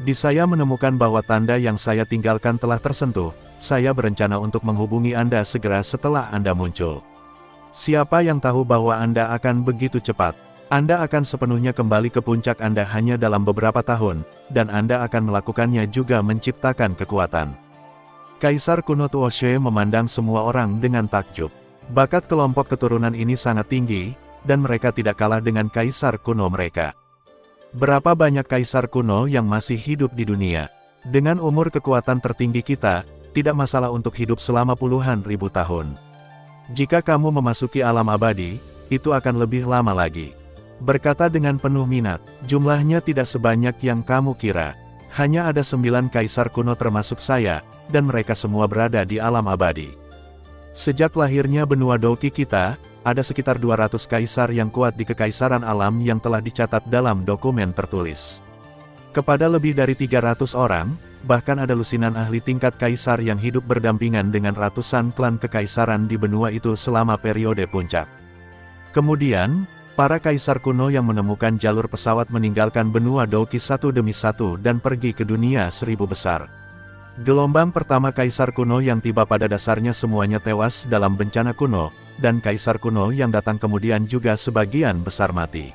Di saya menemukan bahwa tanda yang saya tinggalkan telah tersentuh, saya berencana untuk menghubungi Anda segera setelah Anda muncul. Siapa yang tahu bahwa Anda akan begitu cepat? Anda akan sepenuhnya kembali ke puncak Anda hanya dalam beberapa tahun, dan Anda akan melakukannya juga menciptakan kekuatan. Kaisar kuno Tuoshe memandang semua orang dengan takjub. Bakat kelompok keturunan ini sangat tinggi, dan mereka tidak kalah dengan kaisar kuno mereka. Berapa banyak kaisar kuno yang masih hidup di dunia? Dengan umur kekuatan tertinggi kita, tidak masalah untuk hidup selama puluhan ribu tahun. Jika kamu memasuki alam abadi, itu akan lebih lama lagi. Berkata dengan penuh minat, jumlahnya tidak sebanyak yang kamu kira. Hanya ada 9 kaisar kuno termasuk saya, dan mereka semua berada di alam abadi. Sejak lahirnya benua Doki kita, ada sekitar 200 kaisar yang kuat di kekaisaran alam yang telah dicatat dalam dokumen tertulis. Kepada lebih dari 300 orang, bahkan ada lusinan ahli tingkat kaisar yang hidup berdampingan dengan ratusan klan kekaisaran di benua itu selama periode puncak. Kemudian, para kaisar kuno yang menemukan jalur pesawat meninggalkan benua Doki satu demi satu dan pergi ke dunia 1000 besar. Gelombang pertama kaisar kuno yang tiba pada dasarnya semuanya tewas dalam bencana kuno, dan kaisar kuno yang datang kemudian juga sebagian besar mati.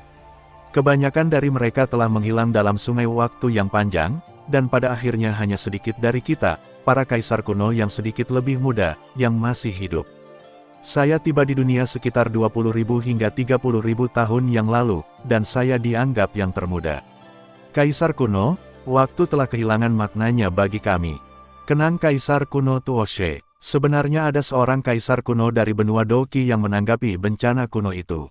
Kebanyakan dari mereka telah menghilang dalam sungai waktu yang panjang, dan pada akhirnya hanya sedikit dari kita, para kaisar kuno yang sedikit lebih muda, yang masih hidup. Saya tiba di dunia sekitar 20.000 hingga 30.000 tahun yang lalu, dan saya dianggap yang termuda. Kaisar kuno, waktu telah kehilangan maknanya bagi kami. Kenang Kaisar kuno Tuoshe, sebenarnya ada seorang kaisar kuno dari benua Doki yang menanggapi bencana kuno itu.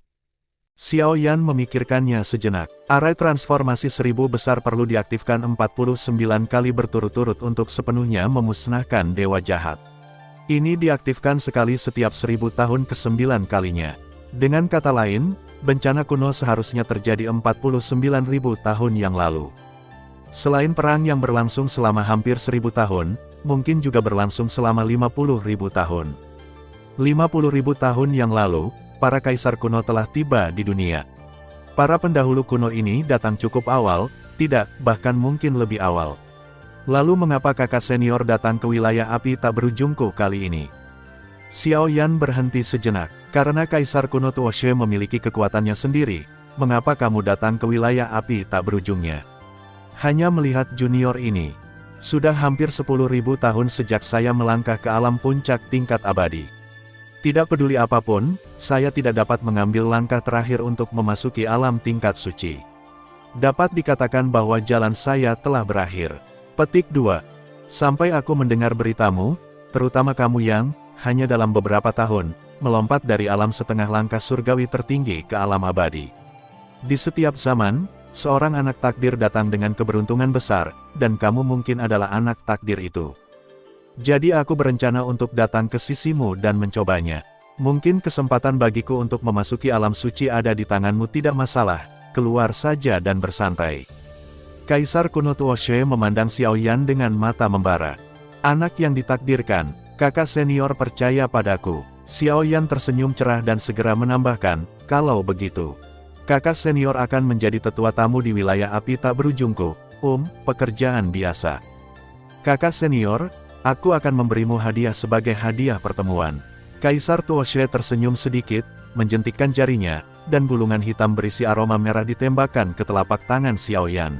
Xiao Yan memikirkannya sejenak. Arai transformasi 1000 besar perlu diaktifkan 49 kali berturut-turut untuk sepenuhnya memusnahkan dewa jahat. Ini diaktifkan sekali setiap 1000 tahun ke-9 kalinya. Dengan kata lain, bencana kuno seharusnya terjadi 49.000 tahun yang lalu. Selain perang yang berlangsung selama hampir 1000 tahun, mungkin juga berlangsung selama 50.000 tahun. 50.000 tahun yang lalu, para kaisar kuno telah tiba di dunia. Para pendahulu kuno ini datang cukup awal, tidak, bahkan mungkin lebih awal. Lalu mengapa kakak senior datang ke wilayah api tak berujungku kali ini? Xiao Yan berhenti sejenak. Karena kaisar kuno Tuoshe memiliki kekuatannya sendiri, mengapa kamu datang ke wilayah api tak berujungnya? Hanya melihat junior ini. Sudah hampir 10.000 tahun sejak saya melangkah ke alam puncak tingkat abadi. Tidak peduli apapun, saya tidak dapat mengambil langkah terakhir untuk memasuki alam tingkat suci. Dapat dikatakan bahwa jalan saya telah berakhir. Petik 2. Sampai aku mendengar beritamu, terutama kamu yang, hanya dalam beberapa tahun, melompat dari alam setengah langkah surgawi tertinggi ke alam abadi. Di setiap zaman, seorang anak takdir datang dengan keberuntungan besar, dan kamu mungkin adalah anak takdir itu. Jadi aku berencana untuk datang ke sisimu dan mencobanya. Mungkin kesempatan bagiku untuk memasuki alam suci ada di tanganmu, tidak masalah, keluar saja dan bersantai. Kaisar kuno Tuoshe memandang Xiaoyan dengan mata membara. Anak yang ditakdirkan, kakak senior percaya padaku. Xiaoyan tersenyum cerah dan segera menambahkan, kalau begitu, kakak senior akan menjadi tetua tamu di wilayah api tak berujungku. Pekerjaan biasa. Kakak senior, aku akan memberimu hadiah sebagai hadiah pertemuan. Kaisar Tuoshe tersenyum sedikit, menjentikkan jarinya, dan gulungan hitam berisi aroma merah ditembakkan ke telapak tangan Xiaoyan.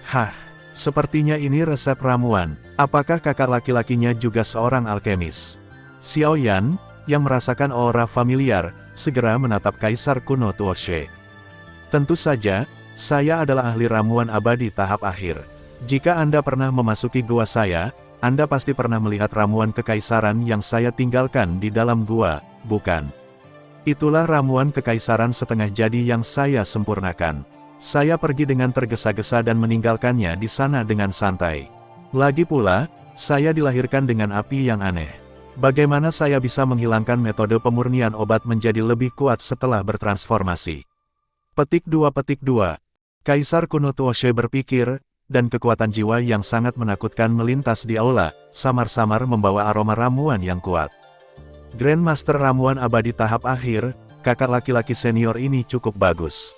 Hah, sepertinya ini resep ramuan. Apakah kakak laki-lakinya juga seorang alkemis? Xiaoyan, yang merasakan aura familiar, segera menatap Kaisar kuno Tuoshe. Tentu saja, saya adalah ahli ramuan abadi tahap akhir. Jika Anda pernah memasuki gua saya, Anda pasti pernah melihat ramuan kekaisaran yang saya tinggalkan di dalam gua, bukan? Itulah ramuan kekaisaran setengah jadi yang saya sempurnakan. Saya pergi dengan tergesa-gesa dan meninggalkannya di sana dengan santai. Lagi pula, saya dilahirkan dengan api yang aneh. Bagaimana saya bisa menghilangkan metode pemurnian obat menjadi lebih kuat setelah bertransformasi? Petik 2. Kaisar kuno Tuoshe berpikir, dan kekuatan jiwa yang sangat menakutkan melintas di aula, samar-samar membawa aroma ramuan yang kuat. Grandmaster ramuan abadi tahap akhir, kakak laki-laki senior ini cukup bagus.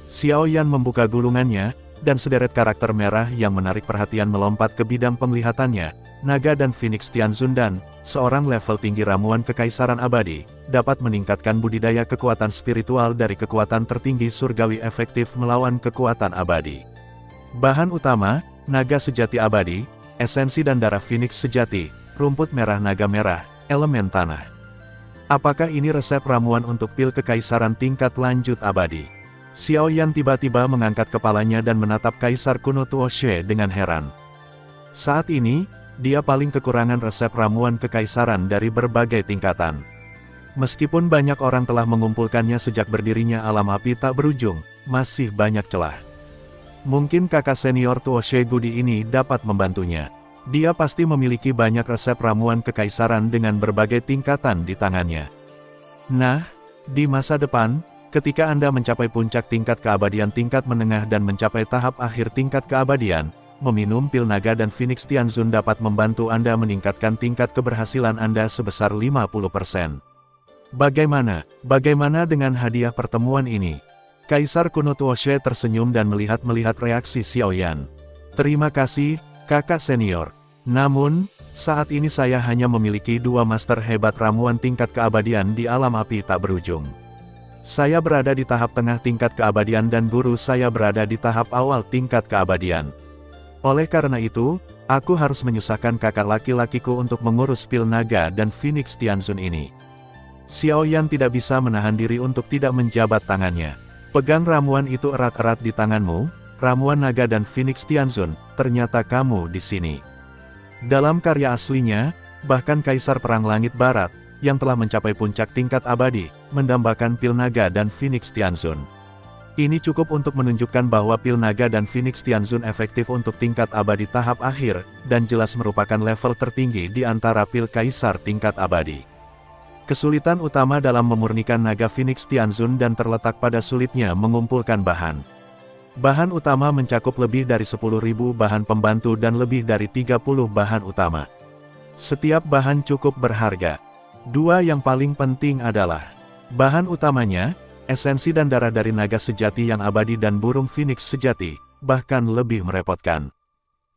Xiaoyan membuka gulungannya, dan sederet karakter merah yang menarik perhatian melompat ke bidang penglihatannya. Naga dan Phoenix Tianzundan, seorang level tinggi ramuan kekaisaran abadi, dapat meningkatkan budidaya kekuatan spiritual dari kekuatan tertinggi surgawi efektif melawan kekuatan abadi. Bahan utama, naga sejati abadi, esensi dan darah Phoenix sejati, rumput merah naga merah, elemen tanah. Apakah ini resep ramuan untuk pil kekaisaran tingkat lanjut abadi? Xiaoyan tiba-tiba mengangkat kepalanya dan menatap Kaisar kuno Tuoshe dengan heran. Saat ini, dia paling kekurangan resep ramuan kekaisaran dari berbagai tingkatan. Meskipun banyak orang telah mengumpulkannya sejak berdirinya alam api tak berujung, masih banyak celah. Mungkin kakak senior Tuoshe Gudi ini dapat membantunya. Dia pasti memiliki banyak resep ramuan kekaisaran dengan berbagai tingkatan di tangannya. Nah, di masa depan, ketika Anda mencapai puncak tingkat keabadian tingkat menengah dan mencapai tahap akhir tingkat keabadian, meminum pil naga dan Phoenix Tianzun dapat membantu Anda meningkatkan tingkat keberhasilan Anda sebesar 50%. Bagaimana dengan hadiah pertemuan ini? Kaisar kuno Tuoshe tersenyum dan melihat reaksi Xiaoyan. Terima kasih, kakak senior. Namun, saat ini saya hanya memiliki 2 master hebat ramuan tingkat keabadian di alam api tak berujung. Saya berada di tahap tengah tingkat keabadian dan guru saya berada di tahap awal tingkat keabadian. Oleh karena itu, aku harus menyusahkan kakak laki-lakiku untuk mengurus pil naga dan Phoenix Tianzun ini. Xiaoyan tidak bisa menahan diri untuk tidak menjabat tangannya. Pegang ramuan itu erat-erat di tanganmu, ramuan naga dan Phoenix Tianzun, ternyata kamu di sini. Dalam karya aslinya, bahkan Kaisar Perang Langit Barat, yang telah mencapai puncak tingkat abadi, mendambakan pil naga dan Phoenix Tianzun. Ini cukup untuk menunjukkan bahwa pil naga dan Phoenix Tianzun efektif untuk tingkat abadi tahap akhir, dan jelas merupakan level tertinggi di antara pil kaisar tingkat abadi. Kesulitan utama dalam memurnikan naga Phoenix Tianzun dan terletak pada sulitnya mengumpulkan bahan. Bahan utama mencakup lebih dari 10.000 bahan pembantu dan lebih dari 30 bahan utama. Setiap bahan cukup berharga. 2 yang paling penting adalah bahan utamanya, esensi dan darah dari naga sejati yang abadi dan burung Phoenix sejati, bahkan lebih merepotkan.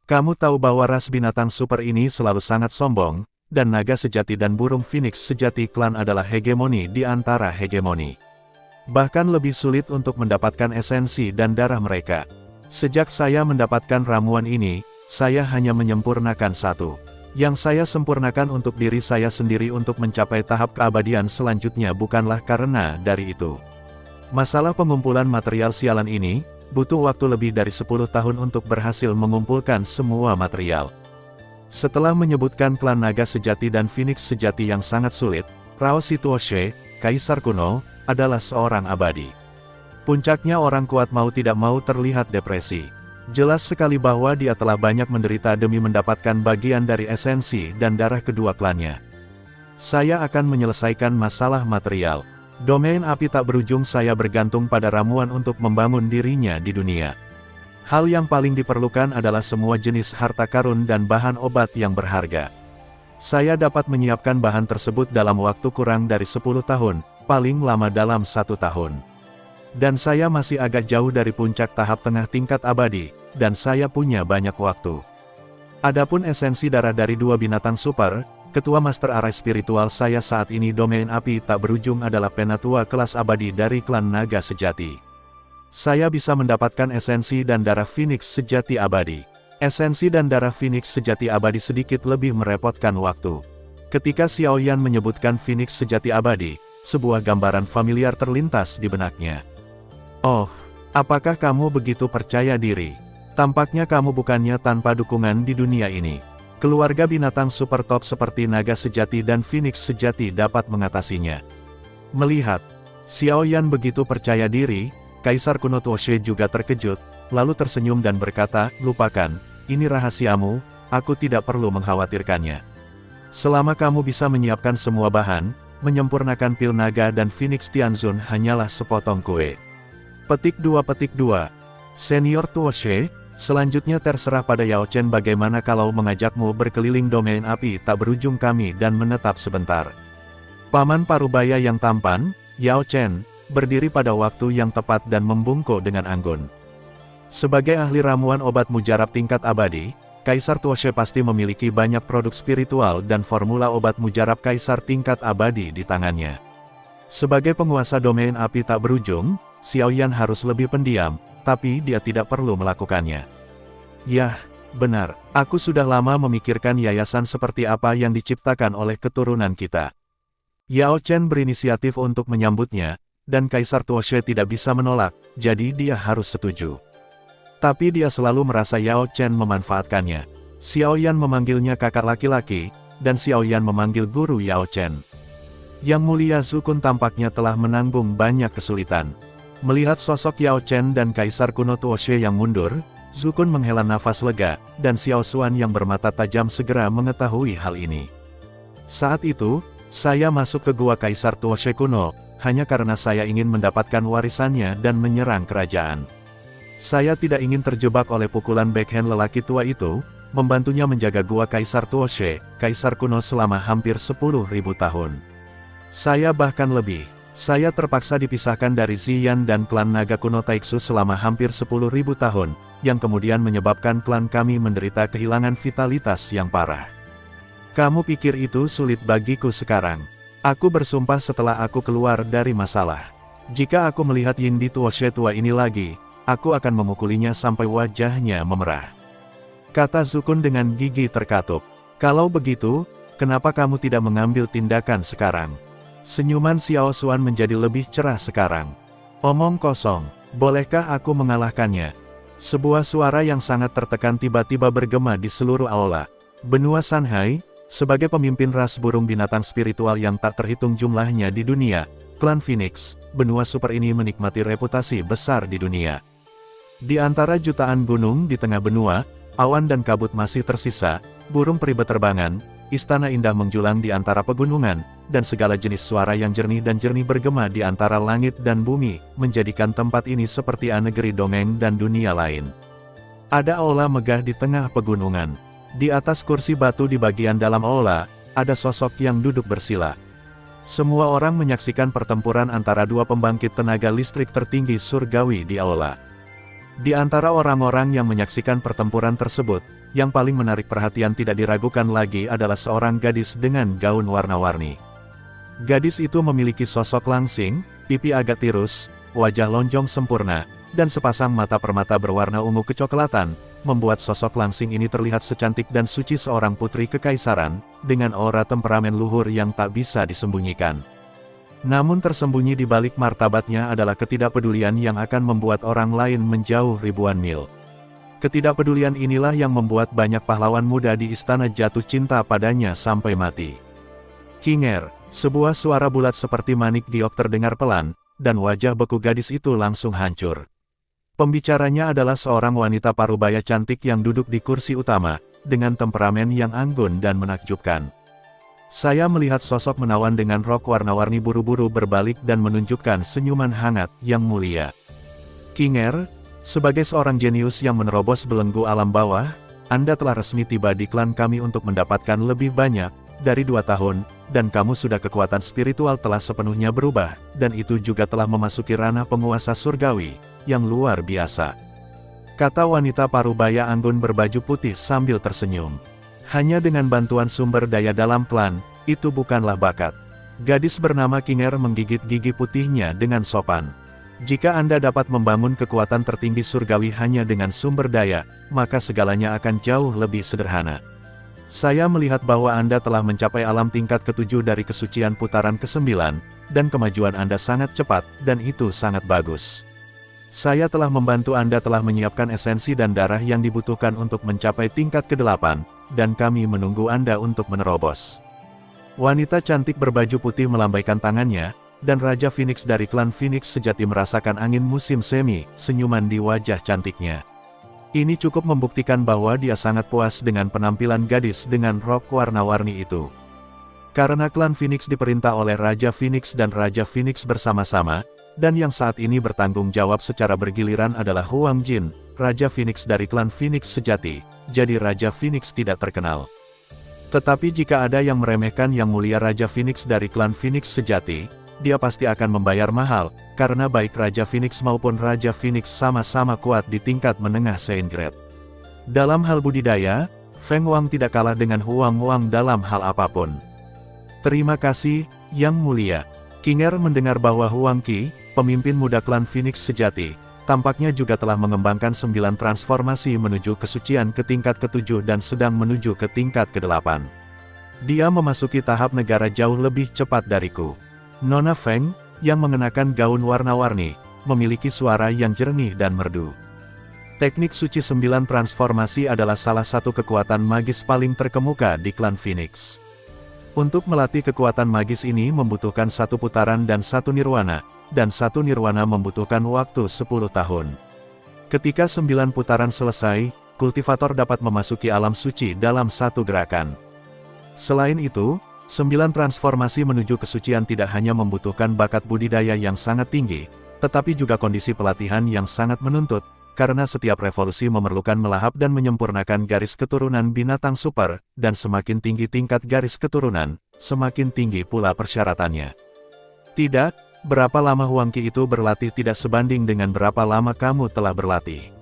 Kamu tahu bahwa ras binatang super ini selalu sangat sombong, dan naga sejati dan burung Phoenix sejati klan adalah hegemoni di antara hegemoni. Bahkan lebih sulit untuk mendapatkan esensi dan darah mereka. Sejak saya mendapatkan ramuan ini, saya hanya menyempurnakan satu. Yang saya sempurnakan untuk diri saya sendiri untuk mencapai tahap keabadian selanjutnya bukanlah karena dari itu. Masalah pengumpulan material sialan ini, butuh waktu lebih dari 10 tahun untuk berhasil mengumpulkan semua material. Setelah menyebutkan klan naga sejati dan Phoenix sejati yang sangat sulit, Rao Situoshe, Kaisar kuno, adalah seorang abadi. Puncaknya orang kuat mau tidak mau terlihat depresi. Jelas sekali bahwa dia telah banyak menderita demi mendapatkan bagian dari esensi dan darah kedua klannya. Saya akan menyelesaikan masalah material. Domain api tak berujung saya bergantung pada ramuan untuk membangun dirinya di dunia. Hal yang paling diperlukan adalah semua jenis harta karun dan bahan obat yang berharga. Saya dapat menyiapkan bahan tersebut dalam waktu kurang dari 10 tahun, paling lama dalam 1 tahun. Dan saya masih agak jauh dari puncak tahap tengah tingkat abadi, dan saya punya banyak waktu. Adapun esensi darah dari dua binatang super, ketua master arai spiritual saya saat ini domain api tak berujung adalah penatua kelas abadi dari klan naga sejati. Saya bisa mendapatkan esensi dan darah Phoenix sejati abadi. Esensi dan darah Phoenix sejati abadi sedikit lebih merepotkan waktu. Ketika Xiao Yan menyebutkan Phoenix sejati abadi, sebuah gambaran familiar terlintas di benaknya. Oh, apakah kamu begitu percaya diri? Tampaknya kamu bukannya tanpa dukungan di dunia ini. Keluarga binatang super top seperti naga sejati dan Phoenix sejati dapat mengatasinya. Melihat Xiao Yan begitu percaya diri, Kaisar kuno Tuoshe juga terkejut, lalu tersenyum dan berkata, "Lupakan, ini rahasiamu, aku tidak perlu mengkhawatirkannya. Selama kamu bisa menyiapkan semua bahan, menyempurnakan pil naga dan Phoenix Tianzun hanyalah sepotong kue." Petik 2. Senior Tuoshe, selanjutnya terserah pada Yao Chen bagaimana kalau mengajakmu berkeliling domain api tak berujung kami dan menetap sebentar. Paman Parubaya yang tampan, Yao Chen, berdiri pada waktu yang tepat dan membungkuk dengan anggun. Sebagai ahli ramuan obat mujarab tingkat abadi, Kaisar Tuoshe pasti memiliki banyak produk spiritual dan formula obat mujarab kaisar tingkat abadi di tangannya. Sebagai penguasa domain api tak berujung, Xiao Yan harus lebih pendiam, tapi dia tidak perlu melakukannya. Yah, benar, aku sudah lama memikirkan yayasan seperti apa yang diciptakan oleh keturunan kita. Yao Chen berinisiatif untuk menyambutnya, dan Kaisar Tuoshe tidak bisa menolak, jadi dia harus setuju. Tapi dia selalu merasa Yao Chen memanfaatkannya. Xiao Yan memanggilnya kakak laki-laki, dan Xiao Yan memanggil guru Yao Chen. Yang mulia Zukun tampaknya telah menanggung banyak kesulitan. Melihat sosok Yao Chen dan Kaisar kuno Tuoshe yang mundur, Zukun menghela nafas lega, dan Xiao Xuan yang bermata tajam segera mengetahui hal ini. Saat itu, saya masuk ke gua Kaisar Tuoshe kuno, hanya karena saya ingin mendapatkan warisannya dan menyerang kerajaan. Saya tidak ingin terjebak oleh pukulan backhand lelaki tua itu, membantunya menjaga gua Kaisar Tuoshe, Kaisar kuno selama hampir 10.000 tahun. Saya bahkan lebih. Saya terpaksa dipisahkan dari Ziyan dan klan naga kuno Taixu selama hampir 10.000 tahun, yang kemudian menyebabkan klan kami menderita kehilangan vitalitas yang parah. Kamu pikir itu sulit bagiku sekarang? Aku bersumpah setelah aku keluar dari masalah. Jika aku melihat Yindi Tuoshe tua ini lagi, aku akan memukulinya sampai wajahnya memerah. Kata Zukun dengan gigi terkatup. Kalau begitu, kenapa kamu tidak mengambil tindakan sekarang? Senyuman Xiao Xuan menjadi lebih cerah sekarang. Omong kosong, bolehkah aku mengalahkannya? Sebuah suara yang sangat tertekan tiba-tiba bergema di seluruh aula. Benua Sanhai, sebagai pemimpin ras burung binatang spiritual yang tak terhitung jumlahnya di dunia, klan Phoenix, benua super ini menikmati reputasi besar di dunia. Di antara jutaan gunung di tengah benua, awan dan kabut masih tersisa, burung peri beterbangan, istana indah menjulang di antara pegunungan, dan segala jenis suara yang jernih dan jernih bergema di antara langit dan bumi, menjadikan tempat ini seperti negeri dongeng dan dunia lain. Ada aula megah di tengah pegunungan. Di atas kursi batu di bagian dalam aula, ada sosok yang duduk bersila. Semua orang menyaksikan pertempuran antara dua pembangkit tenaga listrik tertinggi surgawi di aula. Di antara orang-orang yang menyaksikan pertempuran tersebut, yang paling menarik perhatian tidak diragukan lagi adalah seorang gadis dengan gaun warna-warni. Gadis itu memiliki sosok langsing, pipi agak tirus, wajah lonjong sempurna, dan sepasang mata permata berwarna ungu kecoklatan, membuat sosok langsing ini terlihat secantik dan suci seorang putri kekaisaran, dengan aura temperamen luhur yang tak bisa disembunyikan. Namun tersembunyi di balik martabatnya adalah ketidakpedulian yang akan membuat orang lain menjauh ribuan mil. Ketidakpedulian inilah yang membuat banyak pahlawan muda di istana jatuh cinta padanya sampai mati. Kinger, sebuah suara bulat seperti manik giok terdengar pelan, dan wajah beku gadis itu langsung hancur. Pembicaranya adalah seorang wanita parubaya cantik yang duduk di kursi utama, dengan temperamen yang anggun dan menakjubkan. Saya melihat sosok menawan dengan rok warna-warni buru-buru berbalik dan menunjukkan senyuman hangat yang mulia. Kinger, sebagai seorang jenius yang menerobos belenggu alam bawah, Anda telah resmi tiba di klan kami untuk mendapatkan lebih banyak dari 2 tahun, dan kamu sudah kekuatan spiritual telah sepenuhnya berubah, dan itu juga telah memasuki ranah penguasa surgawi, yang luar biasa. Kata wanita parubaya anggun berbaju putih sambil tersenyum. Hanya dengan bantuan sumber daya dalam klan, itu bukanlah bakat. Gadis bernama Kinger menggigit gigi putihnya dengan sopan. Jika Anda dapat membangun kekuatan tertinggi surgawi hanya dengan sumber daya, maka segalanya akan jauh lebih sederhana. Saya melihat bahwa Anda telah mencapai alam tingkat ke-7 dari kesucian putaran ke-9, dan kemajuan Anda sangat cepat, dan itu sangat bagus. Saya telah membantu Anda telah menyiapkan esensi dan darah yang dibutuhkan untuk mencapai tingkat ke-8, dan kami menunggu Anda untuk menerobos. Wanita cantik berbaju putih melambaikan tangannya, dan Raja Phoenix dari klan Phoenix sejati merasakan angin musim semi, senyuman di wajah cantiknya. Ini cukup membuktikan bahwa dia sangat puas dengan penampilan gadis dengan rok warna-warni itu. Karena klan Phoenix diperintah oleh Raja Phoenix dan Raja Phoenix bersama-sama, dan yang saat ini bertanggung jawab secara bergiliran adalah Huang Jin, Raja Phoenix dari klan Phoenix sejati, jadi Raja Phoenix tidak terkenal. Tetapi jika ada yang meremehkan Yang Mulia Raja Phoenix dari klan Phoenix sejati, dia pasti akan membayar mahal, karena baik Raja Phoenix maupun Raja Phoenix sama-sama kuat di tingkat menengah Saint Grade. Dalam hal budidaya, Feng Wang tidak kalah dengan Huang Wang dalam hal apapun. Terima kasih, Yang Mulia. Kinger mendengar bahwa Huang Qi, pemimpin muda klan Phoenix sejati, tampaknya juga telah mengembangkan 9 transformasi menuju kesucian ke tingkat ke-7 dan sedang menuju ke tingkat ke-8. Dia memasuki tahap negara jauh lebih cepat dariku. Nona Feng, yang mengenakan gaun warna-warni, memiliki suara yang jernih dan merdu. Teknik suci 9 transformasi adalah salah satu kekuatan magis paling terkemuka di klan Phoenix. Untuk melatih kekuatan magis ini membutuhkan 1 putaran dan 1 nirwana, dan 1 nirwana membutuhkan waktu 10 tahun. Ketika 9 putaran selesai, kultivator dapat memasuki alam suci dalam 1 gerakan. Selain itu, 9 transformasi menuju kesucian tidak hanya membutuhkan bakat budidaya yang sangat tinggi, tetapi juga kondisi pelatihan yang sangat menuntut, karena setiap revolusi memerlukan melahap dan menyempurnakan garis keturunan binatang super, dan semakin tinggi tingkat garis keturunan, semakin tinggi pula persyaratannya. Tidak, berapa lama Huang Qi itu berlatih tidak sebanding dengan berapa lama kamu telah berlatih.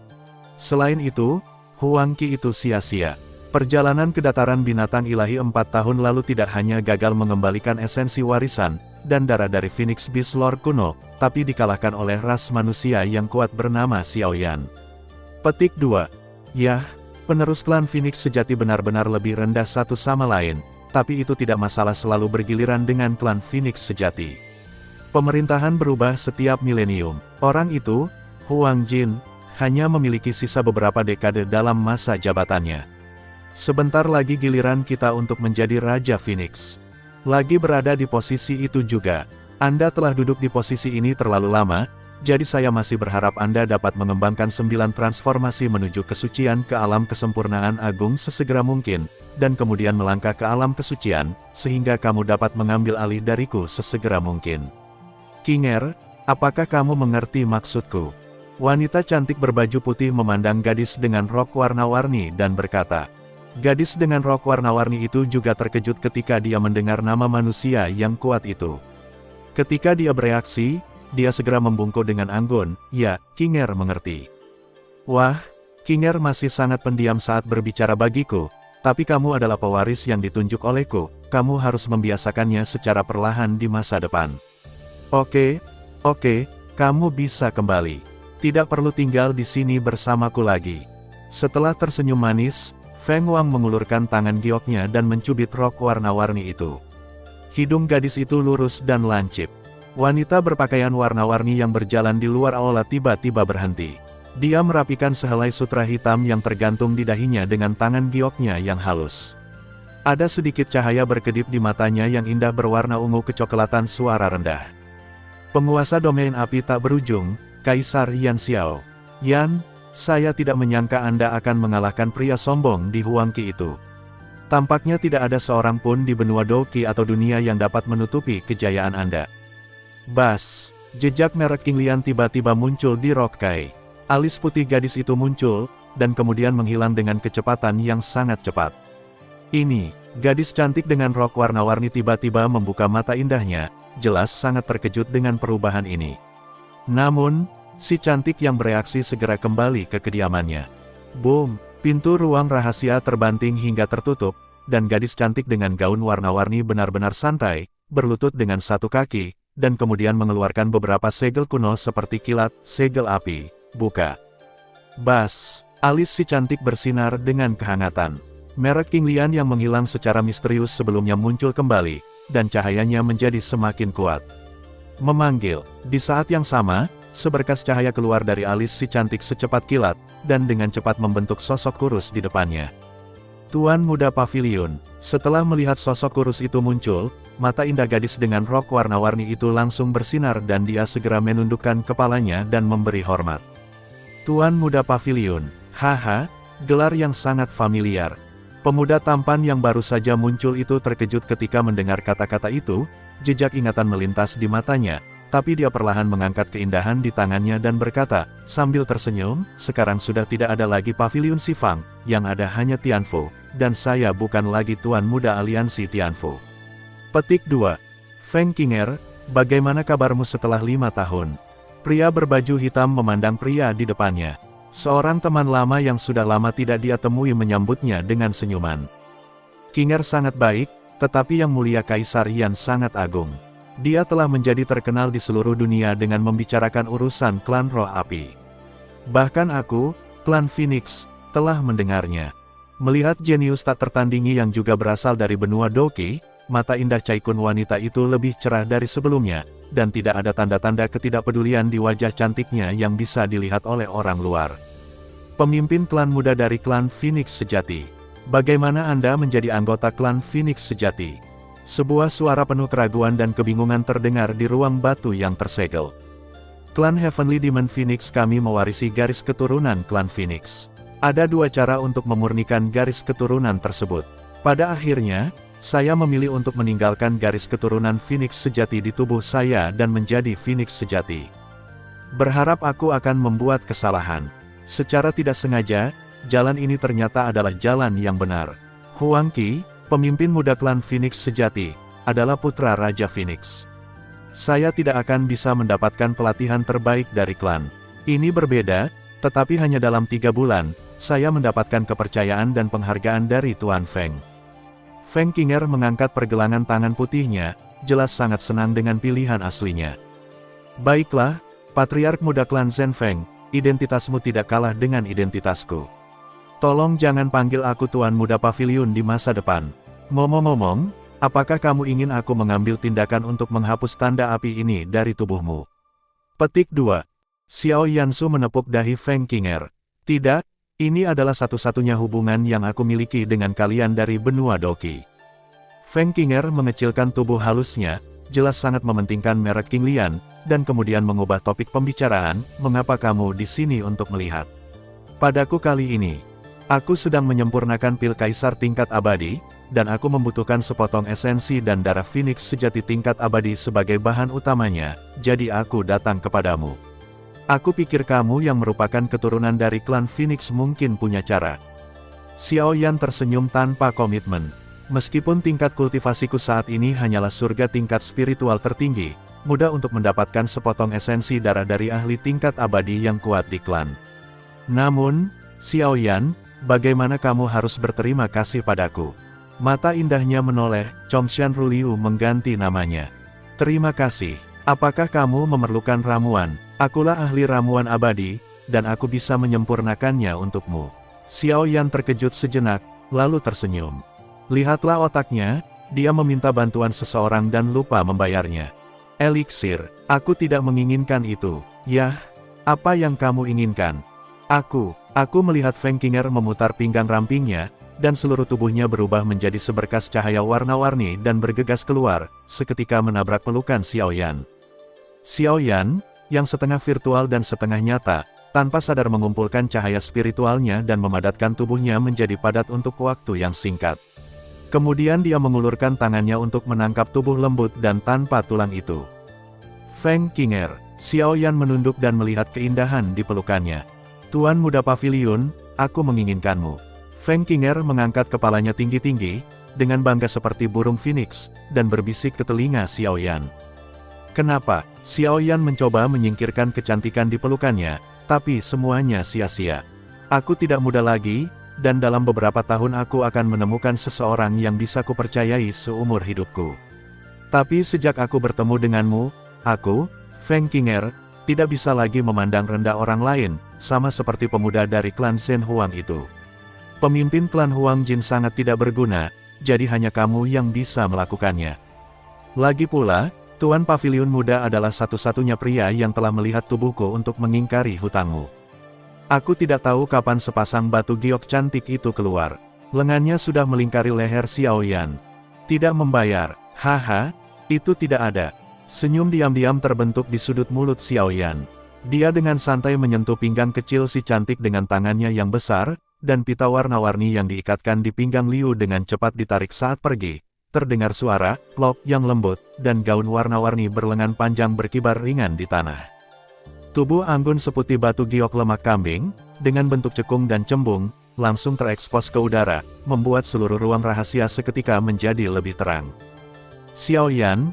Selain itu, Huang Qi itu sia-sia. Perjalanan ke dataran binatang ilahi 4 tahun lalu tidak hanya gagal mengembalikan esensi warisan, dan darah dari Phoenix Beast Lord kuno, tapi dikalahkan oleh ras manusia yang kuat bernama Xiaoyan. Petik 2. Yah, penerus klan Phoenix sejati benar-benar lebih rendah satu sama lain, tapi itu tidak masalah selalu bergiliran dengan klan Phoenix sejati. Pemerintahan berubah setiap milenium. Orang itu, Huang Jin, hanya memiliki sisa beberapa dekade dalam masa jabatannya. Sebentar lagi giliran kita untuk menjadi Raja Phoenix. Lagi berada di posisi itu juga. Anda telah duduk di posisi ini terlalu lama, jadi saya masih berharap Anda dapat mengembangkan 9 transformasi menuju kesucian ke alam kesempurnaan agung sesegera mungkin, dan kemudian melangkah ke alam kesucian, sehingga kamu dapat mengambil alih dariku sesegera mungkin. Kinger, apakah kamu mengerti maksudku? Wanita cantik berbaju putih memandang gadis dengan rok warna-warni dan berkata. Gadis dengan rok warna-warni itu juga terkejut ketika dia mendengar nama manusia yang kuat itu. Ketika dia bereaksi, dia segera membungkuk dengan anggun, ya, Kinger mengerti. Wah, Kinger masih sangat pendiam saat berbicara bagiku, tapi kamu adalah pewaris yang ditunjuk olehku, kamu harus membiasakannya secara perlahan di masa depan. Oke, kamu bisa kembali. Tidak perlu tinggal di sini bersamaku lagi. Setelah tersenyum manis, Feng Wang mengulurkan tangan gioknya dan mencubit rok warna-warni itu. Hidung gadis itu lurus dan lancip. Wanita berpakaian warna-warni yang berjalan di luar aula tiba-tiba berhenti. Dia merapikan sehelai sutra hitam yang tergantung di dahinya dengan tangan gioknya yang halus. Ada sedikit cahaya berkedip di matanya yang indah berwarna ungu kecoklatan, suara rendah. Penguasa domain api tak berujung, Kaisar Yan Xiao. Yan, saya tidak menyangka Anda akan mengalahkan pria sombong di Huangqi itu. Tampaknya tidak ada seorang pun di benua Doqi atau dunia yang dapat menutupi kejayaan Anda. Bas, jejak merek King Lian tiba-tiba muncul di rok Kai. Alis putih gadis itu muncul, dan kemudian menghilang dengan kecepatan yang sangat cepat. Ini, gadis cantik dengan rok warna-warni tiba-tiba membuka mata indahnya, jelas sangat terkejut dengan perubahan ini. Namun, si cantik yang bereaksi segera kembali ke kediamannya. Boom, pintu ruang rahasia terbanting hingga tertutup, dan gadis cantik dengan gaun warna-warni benar-benar santai, berlutut dengan satu kaki, dan kemudian mengeluarkan beberapa segel kuno seperti kilat, segel api. Buka. Bas, alis si cantik bersinar dengan kehangatan. Merek King Lian yang menghilang secara misterius sebelumnya muncul kembali, dan cahayanya menjadi semakin kuat. Memanggil. Di saat yang sama, seberkas cahaya keluar dari alis si cantik secepat kilat, dan dengan cepat membentuk sosok kurus di depannya. Tuan Muda Pavilion. Setelah melihat sosok kurus itu muncul, mata indah gadis dengan rok warna-warni itu langsung bersinar dan dia segera menundukkan kepalanya dan memberi hormat. Tuan Muda Pavilion. Haha, gelar yang sangat familiar. Pemuda tampan yang baru saja muncul itu terkejut ketika mendengar kata-kata itu, jejak ingatan melintas di matanya, tapi dia perlahan mengangkat keindahan di tangannya dan berkata, sambil tersenyum, sekarang sudah tidak ada lagi Pavilion Sifang, yang ada hanya Tianfu, dan saya bukan lagi Tuan Muda Aliansi Tianfu. Petik 2. Feng Qinger, bagaimana kabarmu setelah 5 tahun? Pria berbaju hitam memandang pria di depannya. Seorang teman lama yang sudah lama tidak dia temui menyambutnya dengan senyuman. Qinger sangat baik, tetapi yang mulia Kaisar Yan sangat agung. Dia telah menjadi terkenal di seluruh dunia dengan membicarakan urusan klan roh api. Bahkan aku, klan Phoenix, telah mendengarnya. Melihat jenius tak tertandingi yang juga berasal dari benua Doqi, mata indah Caikun wanita itu lebih cerah dari sebelumnya, dan tidak ada tanda-tanda ketidakpedulian di wajah cantiknya yang bisa dilihat oleh orang luar. Pemimpin klan muda dari klan Phoenix sejati. Bagaimana Anda menjadi anggota klan Phoenix sejati? Sebuah suara penuh keraguan dan kebingungan terdengar di ruang batu yang tersegel. Klan Heavenly Demon Phoenix, kami mewarisi garis keturunan klan Phoenix. Ada dua cara untuk memurnikan garis keturunan tersebut. Pada akhirnya, saya memilih untuk meninggalkan garis keturunan Phoenix sejati di tubuh saya dan menjadi Phoenix sejati. Berharap aku akan membuat kesalahan. Secara tidak sengaja, jalan ini ternyata adalah jalan yang benar. Huangqi, pemimpin muda klan Phoenix sejati, adalah putra Raja Phoenix. Saya tidak akan bisa mendapatkan pelatihan terbaik dari klan. Ini berbeda, tetapi hanya dalam 3 bulan, saya mendapatkan kepercayaan dan penghargaan dari Tuan Feng. Feng Qinger mengangkat pergelangan tangan putihnya, jelas sangat senang dengan pilihan aslinya. Baiklah, Patriark muda klan Zhen Feng, identitasmu tidak kalah dengan identitasku. Tolong jangan panggil aku Tuan Muda Pavilion di masa depan. Ngomong-ngomong, apakah kamu ingin aku mengambil tindakan untuk menghapus tanda api ini dari tubuhmu? Petik 2. Xiao Yansu menepuk dahi Feng Qinger. Tidak, ini adalah satu-satunya hubungan yang aku miliki dengan kalian dari benua Doqi. Feng Qinger mengecilkan tubuh halusnya, jelas sangat mementingkan merek King Lian, dan kemudian mengubah topik pembicaraan, mengapa kamu di sini untuk melihat? Padaku kali ini, aku sedang menyempurnakan pil kaisar tingkat abadi, dan aku membutuhkan sepotong esensi dan darah Phoenix sejati tingkat abadi sebagai bahan utamanya, jadi aku datang kepadamu. Aku pikir kamu yang merupakan keturunan dari klan Phoenix mungkin punya cara. Xiao Yan tersenyum tanpa komitmen. Meskipun tingkat kultivasiku saat ini hanyalah surga tingkat spiritual tertinggi, mudah untuk mendapatkan sepotong esensi darah dari ahli tingkat abadi yang kuat di klan. Namun, Xiao Yan, bagaimana kamu harus berterima kasih padaku? Mata indahnya menoleh, Chongshan Ruliu mengganti namanya. Terima kasih. Apakah kamu memerlukan ramuan? Akulah ahli ramuan abadi, dan aku bisa menyempurnakannya untukmu. Xiao Yan terkejut sejenak, lalu tersenyum. Lihatlah otaknya, dia meminta bantuan seseorang dan lupa membayarnya. Eliksir, aku tidak menginginkan itu. Yah, apa yang kamu inginkan? Aku melihat Feng Qinger memutar pinggang rampingnya, dan seluruh tubuhnya berubah menjadi seberkas cahaya warna-warni dan bergegas keluar, seketika menabrak pelukan Xiao Yan. Xiao Yan, yang setengah virtual dan setengah nyata, tanpa sadar mengumpulkan cahaya spiritualnya dan memadatkan tubuhnya menjadi padat untuk waktu yang singkat. Kemudian dia mengulurkan tangannya untuk menangkap tubuh lembut dan tanpa tulang itu. Feng Qinger, Xiao Yan menunduk dan melihat keindahan di pelukannya. Tuan Muda Paviliun, aku menginginkanmu. Feng Qinger mengangkat kepalanya tinggi-tinggi, dengan bangga seperti burung phoenix, dan berbisik ke telinga Xiao Yan. Kenapa? Xiao Yan mencoba menyingkirkan kecantikan di pelukannya, tapi semuanya sia-sia. Aku tidak muda lagi, dan dalam beberapa tahun aku akan menemukan seseorang yang bisa kupercayai seumur hidupku. Tapi sejak aku bertemu denganmu, aku, Feng Qinger, tidak bisa lagi memandang rendah orang lain, sama seperti pemuda dari klan Zhen Huang itu. Pemimpin klan Huang Jin sangat tidak berguna, jadi hanya kamu yang bisa melakukannya. Lagi pula, Tuan Paviliun Muda adalah satu-satunya pria yang telah melihat tubuhku untuk mengingkari hutangmu. Aku tidak tahu kapan sepasang batu giok cantik itu keluar. Lengannya sudah melingkari leher Xiao Yan. Tidak membayar, haha, itu tidak ada. Senyum diam-diam terbentuk di sudut mulut Xiao Yan. Dia dengan santai menyentuh pinggang kecil si cantik dengan tangannya yang besar, dan pita warna-warni yang diikatkan di pinggang Liu dengan cepat ditarik saat pergi. Terdengar suara, plop yang lembut, dan gaun warna-warni berlengan panjang berkibar ringan di tanah. Tubuh anggun seputih batu giok lemak kambing, dengan bentuk cekung dan cembung, langsung terekspos ke udara, membuat seluruh ruang rahasia seketika menjadi lebih terang. Xiao Yan,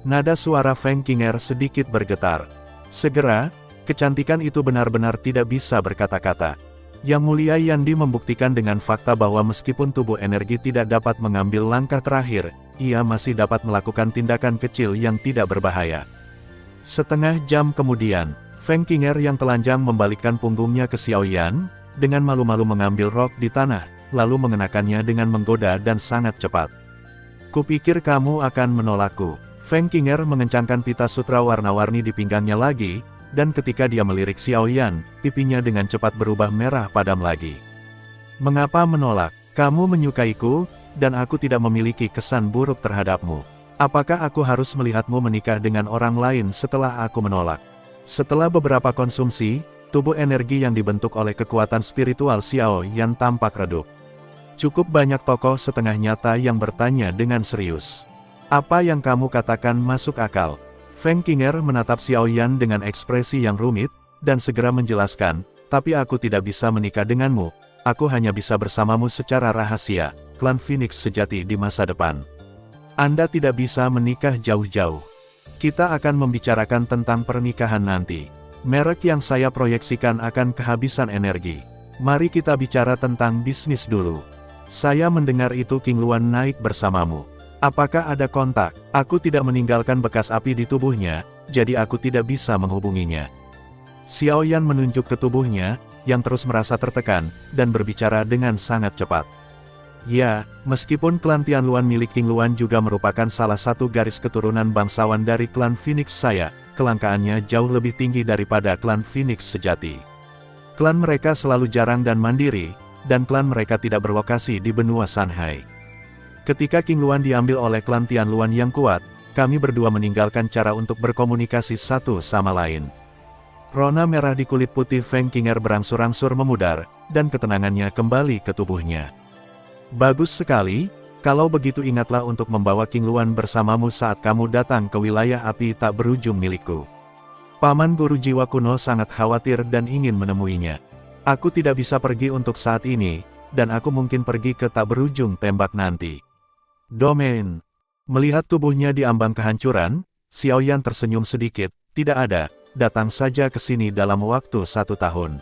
nada suara Feng Qinger sedikit bergetar. Segera, kecantikan itu benar-benar tidak bisa berkata-kata. Yang Mulia Yandi membuktikan dengan fakta bahwa meskipun tubuh energi tidak dapat mengambil langkah terakhir, ia masih dapat melakukan tindakan kecil yang tidak berbahaya. Setengah jam kemudian, Feng Qinger yang telanjang membalikkan punggungnya ke Xiao Yan, dengan malu-malu mengambil rok di tanah, lalu mengenakannya dengan menggoda dan sangat cepat. Kupikir kamu akan menolakku. Feng Qinger mengencangkan pita sutra warna-warni di pinggangnya lagi, dan ketika dia melirik Xiao Yan, pipinya dengan cepat berubah merah padam lagi. Mengapa menolak? Kamu menyukaiku, dan aku tidak memiliki kesan buruk terhadapmu. Apakah aku harus melihatmu menikah dengan orang lain setelah aku menolak? Setelah beberapa konsumsi, tubuh energi yang dibentuk oleh kekuatan spiritual Xiao Yan tampak redup. Cukup banyak tokoh setengah nyata yang bertanya dengan serius. Apa yang kamu katakan masuk akal? Feng Qinger menatap Xiao Yan dengan ekspresi yang rumit, dan segera menjelaskan, tapi aku tidak bisa menikah denganmu, aku hanya bisa bersamamu secara rahasia, klan Phoenix sejati di masa depan. Anda tidak bisa menikah jauh-jauh. Kita akan membicarakan tentang pernikahan nanti. Merek yang saya proyeksikan akan kehabisan energi. Mari kita bicara tentang bisnis dulu. Saya mendengar itu King Luan naik bersamamu. Apakah ada kontak? Aku tidak meninggalkan bekas api di tubuhnya, jadi aku tidak bisa menghubunginya. Xiao Yan menunjuk ke tubuhnya, yang terus merasa tertekan, dan berbicara dengan sangat cepat. Ya, meskipun klan Tianluan milik King Luan juga merupakan salah satu garis keturunan bangsawan dari klan Phoenix saya, kelangkaannya jauh lebih tinggi daripada klan Phoenix sejati. Klan mereka selalu jarang dan mandiri, dan klan mereka tidak berlokasi di benua Sanhai. Ketika King Luan diambil oleh klan Tianluan yang kuat, kami berdua meninggalkan cara untuk berkomunikasi satu sama lain. Rona merah di kulit putih Feng Qinger berangsur-angsur memudar, dan ketenangannya kembali ke tubuhnya. Bagus sekali, kalau begitu ingatlah untuk membawa King Luan bersamamu saat kamu datang ke wilayah api tak berujung milikku. Paman guru jiwa kuno sangat khawatir dan ingin menemuinya. Aku tidak bisa pergi untuk saat ini, dan aku mungkin pergi ke tak berujung tembak nanti. Domain. Melihat tubuhnya di ambang kehancuran, Xiao Yan tersenyum sedikit, tidak ada, datang saja ke sini dalam waktu 1 tahun.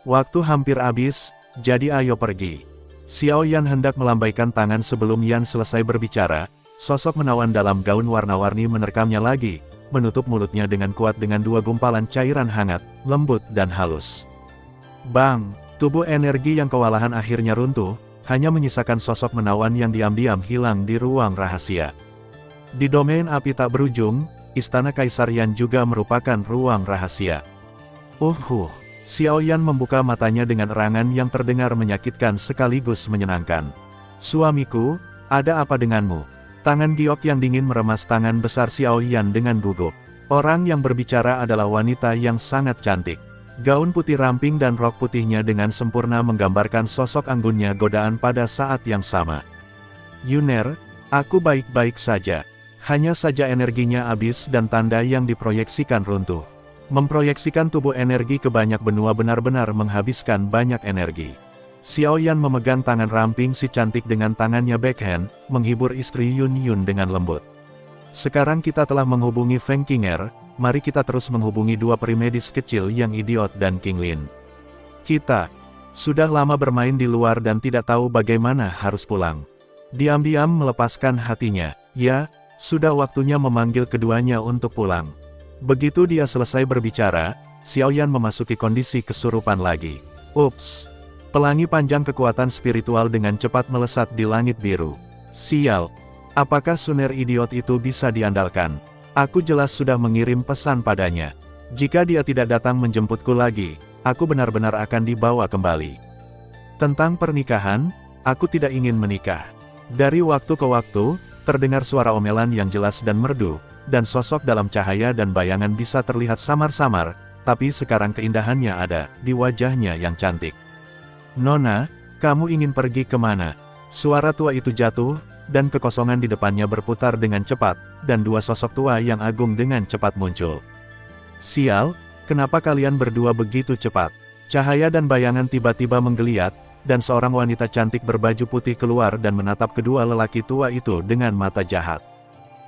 Waktu hampir habis, jadi ayo pergi. Xiao Yan hendak melambaikan tangan sebelum Yan selesai berbicara, sosok menawan dalam gaun warna-warni menerkamnya lagi, menutup mulutnya dengan kuat dengan dua gumpalan cairan hangat, lembut dan halus. Bang! Tubuh energi yang kewalahan akhirnya runtuh, hanya menyisakan sosok menawan yang diam-diam hilang di ruang rahasia. Di domain api tak berujung, Istana Kaisar Yan juga merupakan ruang rahasia. Xiao Yan membuka matanya dengan erangan yang terdengar menyakitkan sekaligus menyenangkan. Suamiku, ada apa denganmu? Tangan giok yang dingin meremas tangan besar Xiao Yan dengan gugup. Orang yang berbicara adalah wanita yang sangat cantik. Gaun putih ramping dan rok putihnya dengan sempurna menggambarkan sosok anggunnya godaan pada saat yang sama. Yuner, aku baik-baik saja. Hanya saja energinya habis dan tanda yang diproyeksikan runtuh. Memproyeksikan tubuh energi ke banyak benua benar-benar menghabiskan banyak energi. Xiao Yan memegang tangan ramping si cantik dengan tangannya backhand, menghibur istri Yun Yun dengan lembut. Sekarang kita telah menghubungi Feng Qinger, mari kita terus menghubungi dua perimedis kecil yang idiot dan King Lin. Kita sudah lama bermain di luar dan tidak tahu bagaimana harus pulang. Diam-diam melepaskan hatinya, ya, sudah waktunya memanggil keduanya untuk pulang. Begitu dia selesai berbicara, Xiao Yan memasuki kondisi kesurupan lagi. Ups! Pelangi panjang kekuatan spiritual dengan cepat melesat di langit biru. Sial! Apakah Suner idiot itu bisa diandalkan? Aku jelas sudah mengirim pesan padanya. Jika dia tidak datang menjemputku lagi, aku benar-benar akan dibawa kembali. Tentang pernikahan, aku tidak ingin menikah. Dari waktu ke waktu, terdengar suara omelan yang jelas dan merdu, dan sosok dalam cahaya dan bayangan bisa terlihat samar-samar, tapi sekarang keindahannya ada di wajahnya yang cantik. Nona, kamu ingin pergi kemana? Suara tua itu jatuh, dan kekosongan di depannya berputar dengan cepat, dan dua sosok tua yang agung dengan cepat muncul. Sial, kenapa kalian berdua begitu cepat? Cahaya dan bayangan tiba-tiba menggeliat, dan seorang wanita cantik berbaju putih keluar dan menatap kedua lelaki tua itu dengan mata jahat.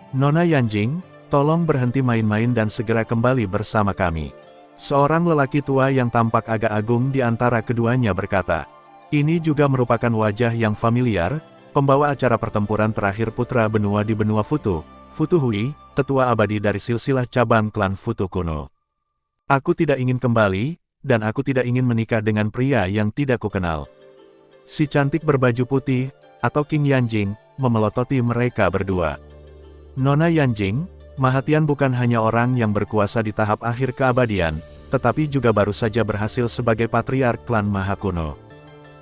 Nona Yanjing, tolong berhenti main-main dan segera kembali bersama kami. Seorang lelaki tua yang tampak agak agung di antara keduanya berkata. Ini juga merupakan wajah yang familiar, pembawa acara pertempuran terakhir putra benua di benua Futu, Futu Hui, tetua abadi dari silsilah cabang klan Futu kuno. Aku tidak ingin kembali, dan aku tidak ingin menikah dengan pria yang tidak kukenal. Si cantik berbaju putih, atau King Yanjing, memelototi mereka berdua. Nona Yanjing, Mahatian bukan hanya orang yang berkuasa di tahap akhir keabadian, tetapi juga baru saja berhasil sebagai patriark klan Maha Kuno.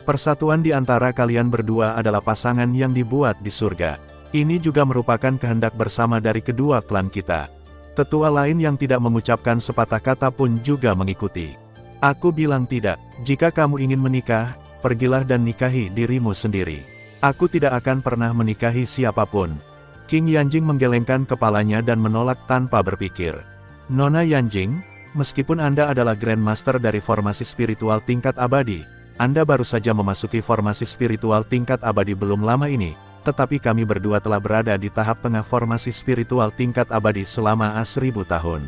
Persatuan di antara kalian berdua adalah pasangan yang dibuat di surga. Ini juga merupakan kehendak bersama dari kedua klan kita. Tetua lain yang tidak mengucapkan sepatah kata pun juga mengikuti. Aku bilang tidak, jika kamu ingin menikah, pergilah dan nikahi dirimu sendiri. Aku tidak akan pernah menikahi siapapun. King Yanjing menggelengkan kepalanya dan menolak tanpa berpikir. Nona Yanjing, meskipun Anda adalah Grandmaster dari formasi spiritual tingkat abadi, Anda baru saja memasuki formasi spiritual tingkat abadi belum lama ini, tetapi kami berdua telah berada di tahap tengah formasi spiritual tingkat abadi selama 1000 tahun.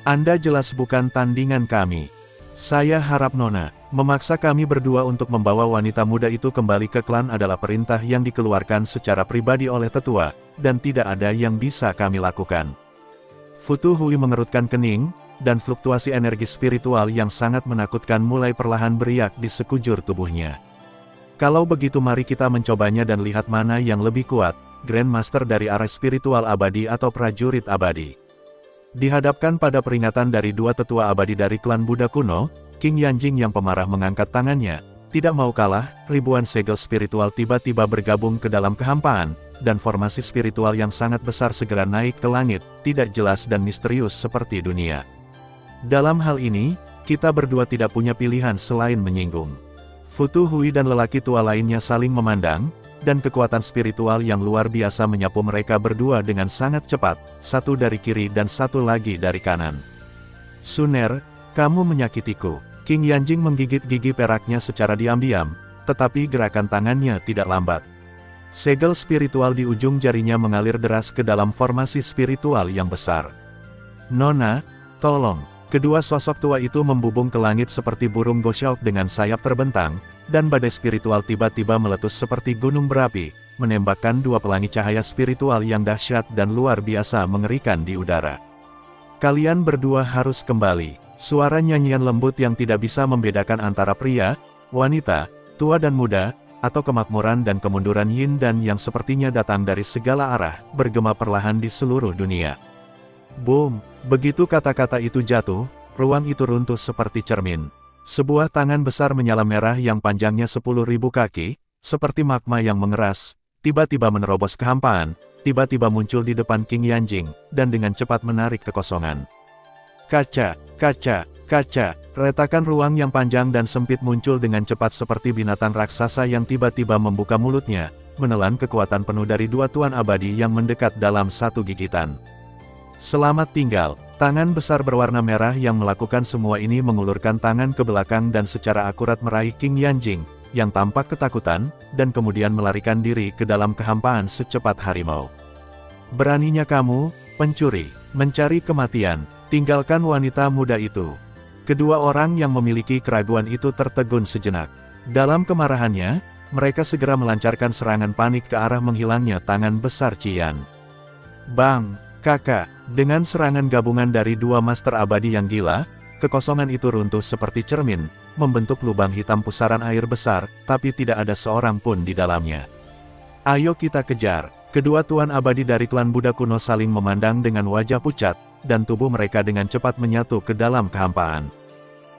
Anda jelas bukan tandingan kami. Saya harap Nona, memaksa kami berdua untuk membawa wanita muda itu kembali ke klan adalah perintah yang dikeluarkan secara pribadi oleh tetua, dan tidak ada yang bisa kami lakukan. Futu Hui mengerutkan kening, dan fluktuasi energi spiritual yang sangat menakutkan mulai perlahan beriak di sekujur tubuhnya. Kalau begitu mari kita mencobanya dan lihat mana yang lebih kuat, Grandmaster dari arah spiritual abadi atau prajurit abadi. Dihadapkan pada peringatan dari dua tetua abadi dari klan Buddha kuno, King Yanjing yang pemarah mengangkat tangannya, tidak mau kalah, ribuan segel spiritual tiba-tiba bergabung ke dalam kehampaan, dan formasi spiritual yang sangat besar segera naik ke langit, tidak jelas dan misterius seperti dunia. Dalam hal ini, kita berdua tidak punya pilihan selain menyinggung. Futu Hui dan lelaki tua lainnya saling memandang, dan kekuatan spiritual yang luar biasa menyapu mereka berdua dengan sangat cepat, satu dari kiri dan satu lagi dari kanan. Suner, kamu menyakitiku. King Yanjing menggigit gigi peraknya secara diam-diam, tetapi gerakan tangannya tidak lambat. Segel spiritual di ujung jarinya mengalir deras ke dalam formasi spiritual yang besar. Nona, tolong. Kedua sosok tua itu membubung ke langit seperti burung gosyaok dengan sayap terbentang, dan badai spiritual tiba-tiba meletus seperti gunung berapi, menembakkan dua pelangi cahaya spiritual yang dahsyat dan luar biasa mengerikan di udara. Kalian berdua harus kembali. Suara nyanyian lembut yang tidak bisa membedakan antara pria, wanita, tua dan muda, atau kemakmuran dan kemunduran yin dan yang sepertinya datang dari segala arah, bergema perlahan di seluruh dunia. Boom! Begitu kata-kata itu jatuh, ruang itu runtuh seperti cermin. Sebuah tangan besar menyala merah yang panjangnya 10.000 kaki, seperti magma yang mengeras, tiba-tiba menerobos kehampaan, tiba-tiba muncul di depan King Yanjing, dan dengan cepat menarik kekosongan. Kaca, kaca, kaca, retakan ruang yang panjang dan sempit muncul dengan cepat seperti binatang raksasa yang tiba-tiba membuka mulutnya, menelan kekuatan penuh dari dua tuan abadi yang mendekat dalam satu gigitan. Selamat tinggal, tangan besar berwarna merah yang melakukan semua ini mengulurkan tangan ke belakang dan secara akurat meraih King Yanjing, yang tampak ketakutan, dan kemudian melarikan diri ke dalam kehampaan secepat harimau. Beraninya kamu, pencuri, mencari kematian. Tinggalkan wanita muda itu. Kedua orang yang memiliki keraguan itu tertegun sejenak. Dalam kemarahannya, mereka segera melancarkan serangan panik ke arah menghilangnya tangan besar Qian. Bang, kakak, dengan serangan gabungan dari dua master abadi yang gila, kekosongan itu runtuh seperti cermin, membentuk lubang hitam pusaran air besar, tapi tidak ada seorang pun di dalamnya. Ayo kita kejar. Kedua tuan abadi dari klan Buddha kuno saling memandang dengan wajah pucat, dan tubuh mereka dengan cepat menyatu ke dalam kehampaan.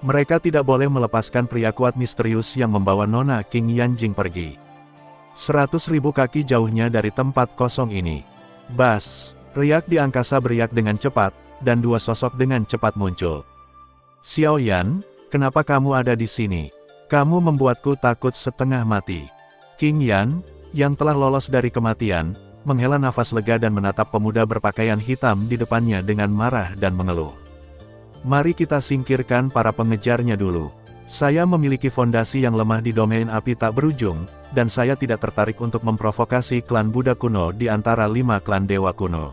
Mereka tidak boleh melepaskan pria kuat misterius yang membawa Nona King Yanjing pergi. 100.000 kaki jauhnya dari tempat kosong ini. Bas, riak di angkasa beriak dengan cepat, dan dua sosok dengan cepat muncul. Xiao Yan, kenapa kamu ada di sini? Kamu membuatku takut setengah mati. King Yan, yang telah lolos dari kematian, menghela nafas lega dan menatap pemuda berpakaian hitam di depannya dengan marah dan mengeluh. Mari kita singkirkan para pengejarnya dulu. Saya memiliki fondasi yang lemah di domain api tak berujung, dan saya tidak tertarik untuk memprovokasi klan Buddha kuno di antara 5 klan dewa kuno.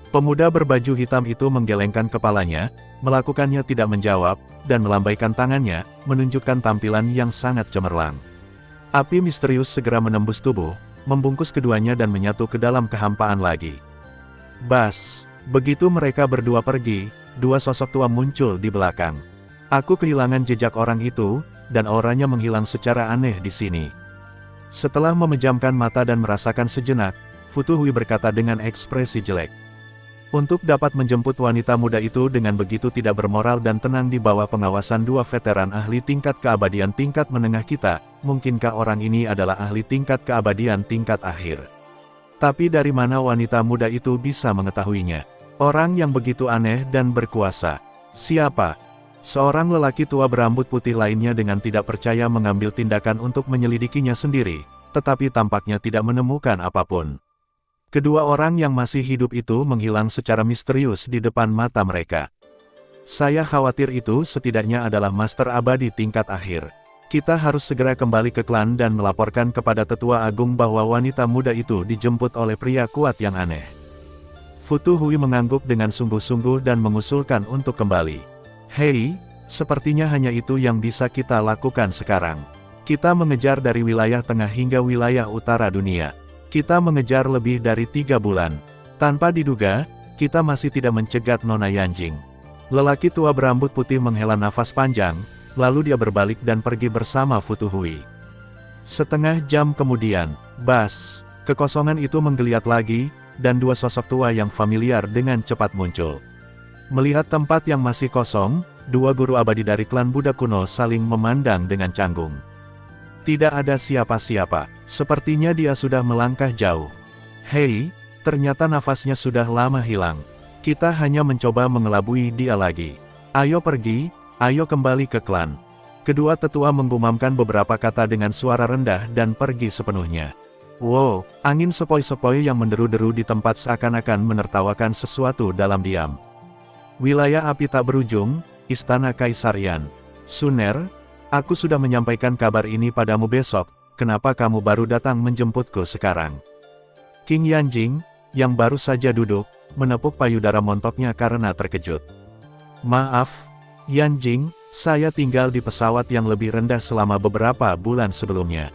Pemuda berbaju hitam itu menggelengkan kepalanya, melakukannya tidak menjawab, dan melambaikan tangannya, menunjukkan tampilan yang sangat cemerlang. Api misterius segera menembus tubuh, membungkus keduanya dan menyatu ke dalam kehampaan lagi. Bas, begitu mereka berdua pergi, dua sosok tua muncul di belakang. Aku kehilangan jejak orang itu, dan auranya menghilang secara aneh di sini. Setelah memejamkan mata dan merasakan sejenak, Futuhui berkata dengan ekspresi jelek. Untuk dapat menjemput wanita muda itu dengan begitu tidak bermoral dan tenang di bawah pengawasan dua veteran ahli tingkat keabadian tingkat menengah kita, mungkinkah orang ini adalah ahli tingkat keabadian tingkat akhir? Tapi dari mana wanita muda itu bisa mengetahuinya? Orang yang begitu aneh dan berkuasa. Siapa? Seorang lelaki tua berambut putih lainnya dengan tidak percaya mengambil tindakan untuk menyelidikinya sendiri, tetapi tampaknya tidak menemukan apapun. Kedua orang yang masih hidup itu menghilang secara misterius di depan mata mereka. Saya khawatir itu setidaknya adalah master abadi tingkat akhir. Kita harus segera kembali ke klan dan melaporkan kepada tetua agung bahwa wanita muda itu dijemput oleh pria kuat yang aneh. Futuhui mengangguk dengan sungguh-sungguh dan mengusulkan untuk kembali. Hei, sepertinya hanya itu yang bisa kita lakukan sekarang. Kita mengejar dari wilayah tengah hingga wilayah utara dunia. Kita mengejar lebih dari 3 bulan. Tanpa diduga, kita masih tidak mencegat Nona Yanjing. Lelaki tua berambut putih menghela nafas panjang, lalu dia berbalik dan pergi bersama Futuhui. Setengah jam kemudian, bas, kekosongan itu menggeliat lagi, dan dua sosok tua yang familiar dengan cepat muncul. Melihat tempat yang masih kosong, dua guru abadi dari klan Buddha kuno saling memandang dengan canggung. Tidak ada siapa-siapa, sepertinya dia sudah melangkah jauh. Hei, ternyata nafasnya sudah lama hilang. Kita hanya mencoba mengelabui dia lagi. Ayo pergi, ayo kembali ke klan. Kedua tetua menggumamkan beberapa kata dengan suara rendah dan pergi sepenuhnya. Wow, angin sepoi-sepoi yang menderu-deru di tempat seakan-akan menertawakan sesuatu dalam diam. Wilayah api tak berujung, Istana Kaisarian. Suner, aku sudah menyampaikan kabar ini padamu besok, kenapa kamu baru datang menjemputku sekarang? King Yanjing, yang baru saja duduk, menepuk payudara montoknya karena terkejut. Maaf, Yanjing, saya tinggal di pesawat yang lebih rendah selama beberapa bulan sebelumnya.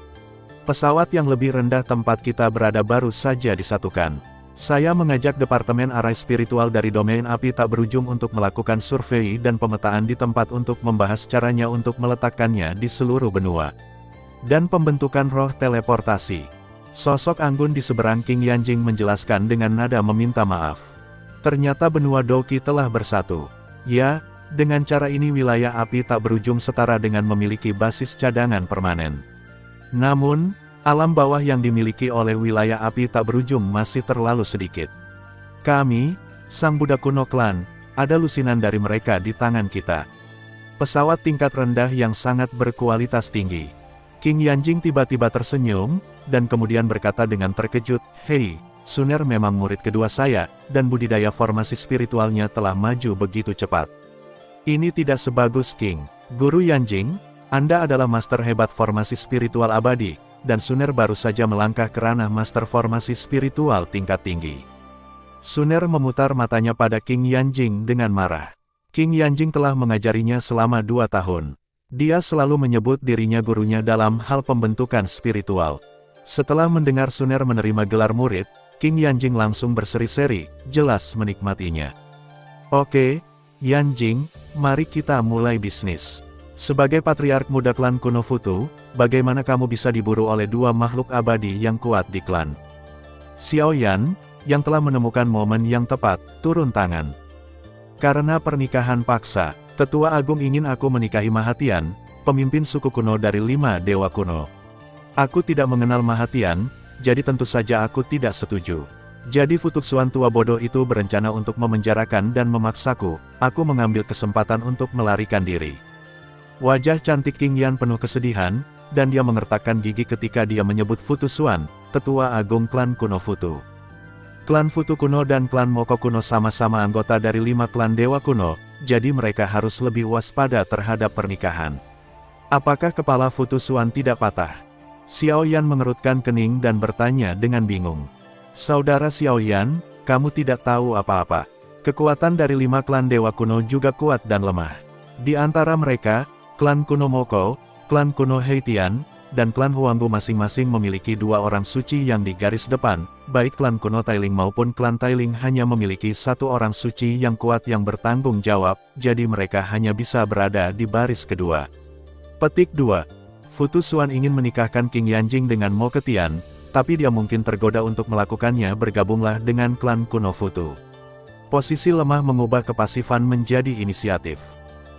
Pesawat yang lebih rendah tempat kita berada baru saja disatukan. Saya mengajak Departemen Arai Spiritual dari domain api tak berujung untuk melakukan survei dan pemetaan di tempat untuk membahas caranya untuk meletakkannya di seluruh benua. Dan pembentukan roh teleportasi. Sosok anggun di seberang King Yanjing menjelaskan dengan nada meminta maaf. Ternyata benua Douqi telah bersatu. Ya, dengan cara ini wilayah api tak berujung setara dengan memiliki basis cadangan permanen. Namun, alam bawah yang dimiliki oleh wilayah api tak berujung masih terlalu sedikit. Kami, Sang Buddha Kuno Klan, ada lusinan dari mereka di tangan kita. Pesawat tingkat rendah yang sangat berkualitas tinggi. King Yanjing tiba-tiba tersenyum, dan kemudian berkata dengan terkejut, "Hei, Suner memang murid kedua saya, dan budidaya formasi spiritualnya telah maju begitu cepat. Ini tidak sebagus King Guru Yanjing. Anda adalah master hebat formasi spiritual abadi, dan Suner baru saja melangkah ke ranah master formasi spiritual tingkat tinggi." Suner memutar matanya pada King Yanjing dengan marah. King Yanjing telah mengajarinya selama 2 tahun. Dia selalu menyebut dirinya gurunya dalam hal pembentukan spiritual. Setelah mendengar Suner menerima gelar murid, King Yanjing langsung berseri-seri, jelas menikmatinya. "Oke, Yanjing, mari kita mulai bisnis. Sebagai patriark muda klan kuno Futu, bagaimana kamu bisa diburu oleh 2 makhluk abadi yang kuat di klan?" Xiao Yan, yang telah menemukan momen yang tepat, turun tangan. "Karena pernikahan paksa, Tetua Agung ingin aku menikahi Mahatian, pemimpin suku kuno dari 5 dewa kuno. Aku tidak mengenal Mahatian, jadi tentu saja aku tidak setuju. Jadi Futuxuan tua bodoh itu berencana untuk memenjarakan dan memaksaku, aku mengambil kesempatan untuk melarikan diri." Wajah cantik King Yan penuh kesedihan, dan dia mengertakkan gigi ketika dia menyebut Futuxuan, Tetua Agung klan kuno Futu. Klan Futu kuno dan klan Moko kuno sama-sama anggota dari 5 klan dewa kuno, jadi mereka harus lebih waspada terhadap pernikahan. Apakah kepala Futuxuan tidak patah? Xiao Yan mengerutkan kening dan bertanya dengan bingung. "Saudara Xiao Yan, kamu tidak tahu apa-apa. Kekuatan dari 5 klan dewa kuno juga kuat dan lemah. Di antara mereka, klan kuno Moko, klan kuno Heitian, dan klan Huanggu masing-masing memiliki 2 orang suci yang di garis depan, baik klan kuno Tailing maupun klan Tailing hanya memiliki 1 orang suci yang kuat yang bertanggung jawab, jadi mereka hanya bisa berada di baris kedua." Petik 2. Futuxuan ingin menikahkan King Yanjing dengan Mo Ketian, tapi dia mungkin tergoda untuk melakukannya. Bergabunglah dengan klan kuno Futu. Posisi lemah mengubah kepasifan menjadi inisiatif.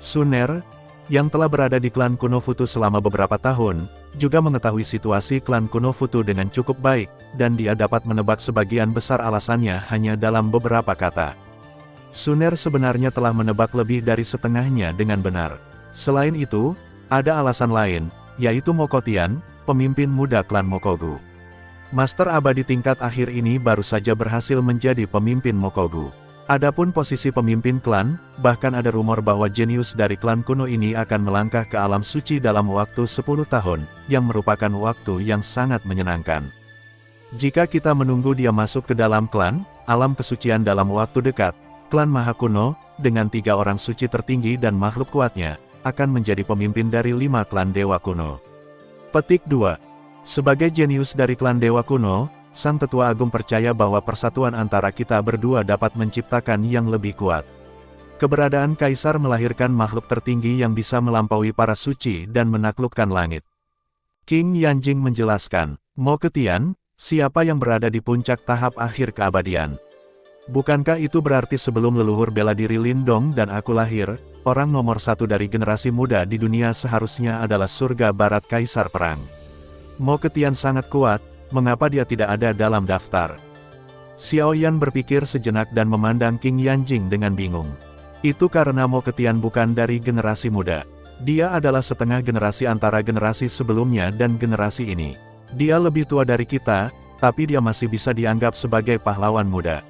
Suner, yang telah berada di klan kuno Futu selama beberapa tahun, juga mengetahui situasi klan kuno Futu dengan cukup baik, dan dia dapat menebak sebagian besar alasannya hanya dalam beberapa kata. Suner sebenarnya telah menebak lebih dari setengahnya dengan benar. Selain itu, ada alasan lain, yaitu Mokotian, pemimpin muda klan Mokogu. Master abadi tingkat akhir ini baru saja berhasil menjadi pemimpin Mokogu. Adapun posisi pemimpin klan, bahkan ada rumor bahwa jenius dari klan kuno ini akan melangkah ke alam suci dalam waktu 10 tahun, yang merupakan waktu yang sangat menyenangkan. Jika kita menunggu dia masuk ke dalam klan, alam kesucian dalam waktu dekat, klan Maha Kuno, dengan 3 orang suci tertinggi dan makhluk kuatnya, akan menjadi pemimpin dari 5 klan dewa kuno. Petik 2. Sebagai jenius dari klan dewa kuno, Sang Tetua Agung percaya bahwa persatuan antara kita berdua dapat menciptakan yang lebih kuat. Keberadaan Kaisar melahirkan makhluk tertinggi yang bisa melampaui para suci dan menaklukkan langit. King Yanjing menjelaskan, "Mo Ketian, siapa yang berada di puncak tahap akhir keabadian? Bukankah itu berarti sebelum leluhur bela diri Lindong dan aku lahir, orang nomor 1 dari generasi muda di dunia seharusnya adalah surga barat Kaisar Perang. Mo Ketian sangat kuat, mengapa dia tidak ada dalam daftar?" Xiao Yan berpikir sejenak dan memandang King Yanjing dengan bingung. Itu karena Mo Ketian bukan dari generasi muda. Dia adalah setengah generasi antara generasi sebelumnya dan generasi ini. Dia lebih tua dari kita, tapi dia masih bisa dianggap sebagai pahlawan muda.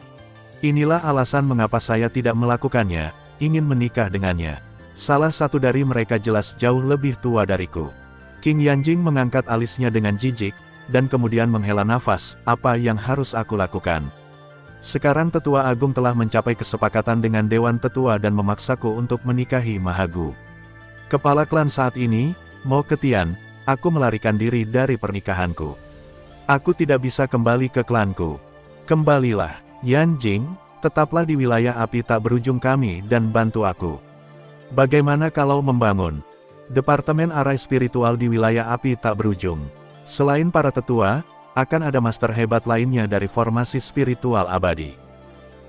Inilah alasan mengapa saya tidak melakukannya, ingin menikah dengannya. Salah satu dari mereka jelas jauh lebih tua dariku. King Yanjing mengangkat alisnya dengan jijik, dan kemudian menghela nafas, apa yang harus aku lakukan? Sekarang Tetua Agung telah mencapai kesepakatan dengan Dewan Tetua dan memaksaku untuk menikahi Mahagu. Kepala klan saat ini, Mo Ketian, aku melarikan diri dari pernikahanku. Aku tidak bisa kembali ke klanku. Kembalilah. Yan Jing, tetaplah di wilayah api tak berujung kami dan bantu aku. Bagaimana kalau membangun Departemen Arai Spiritual di wilayah api tak berujung? Selain para tetua, akan ada master hebat lainnya dari formasi spiritual abadi.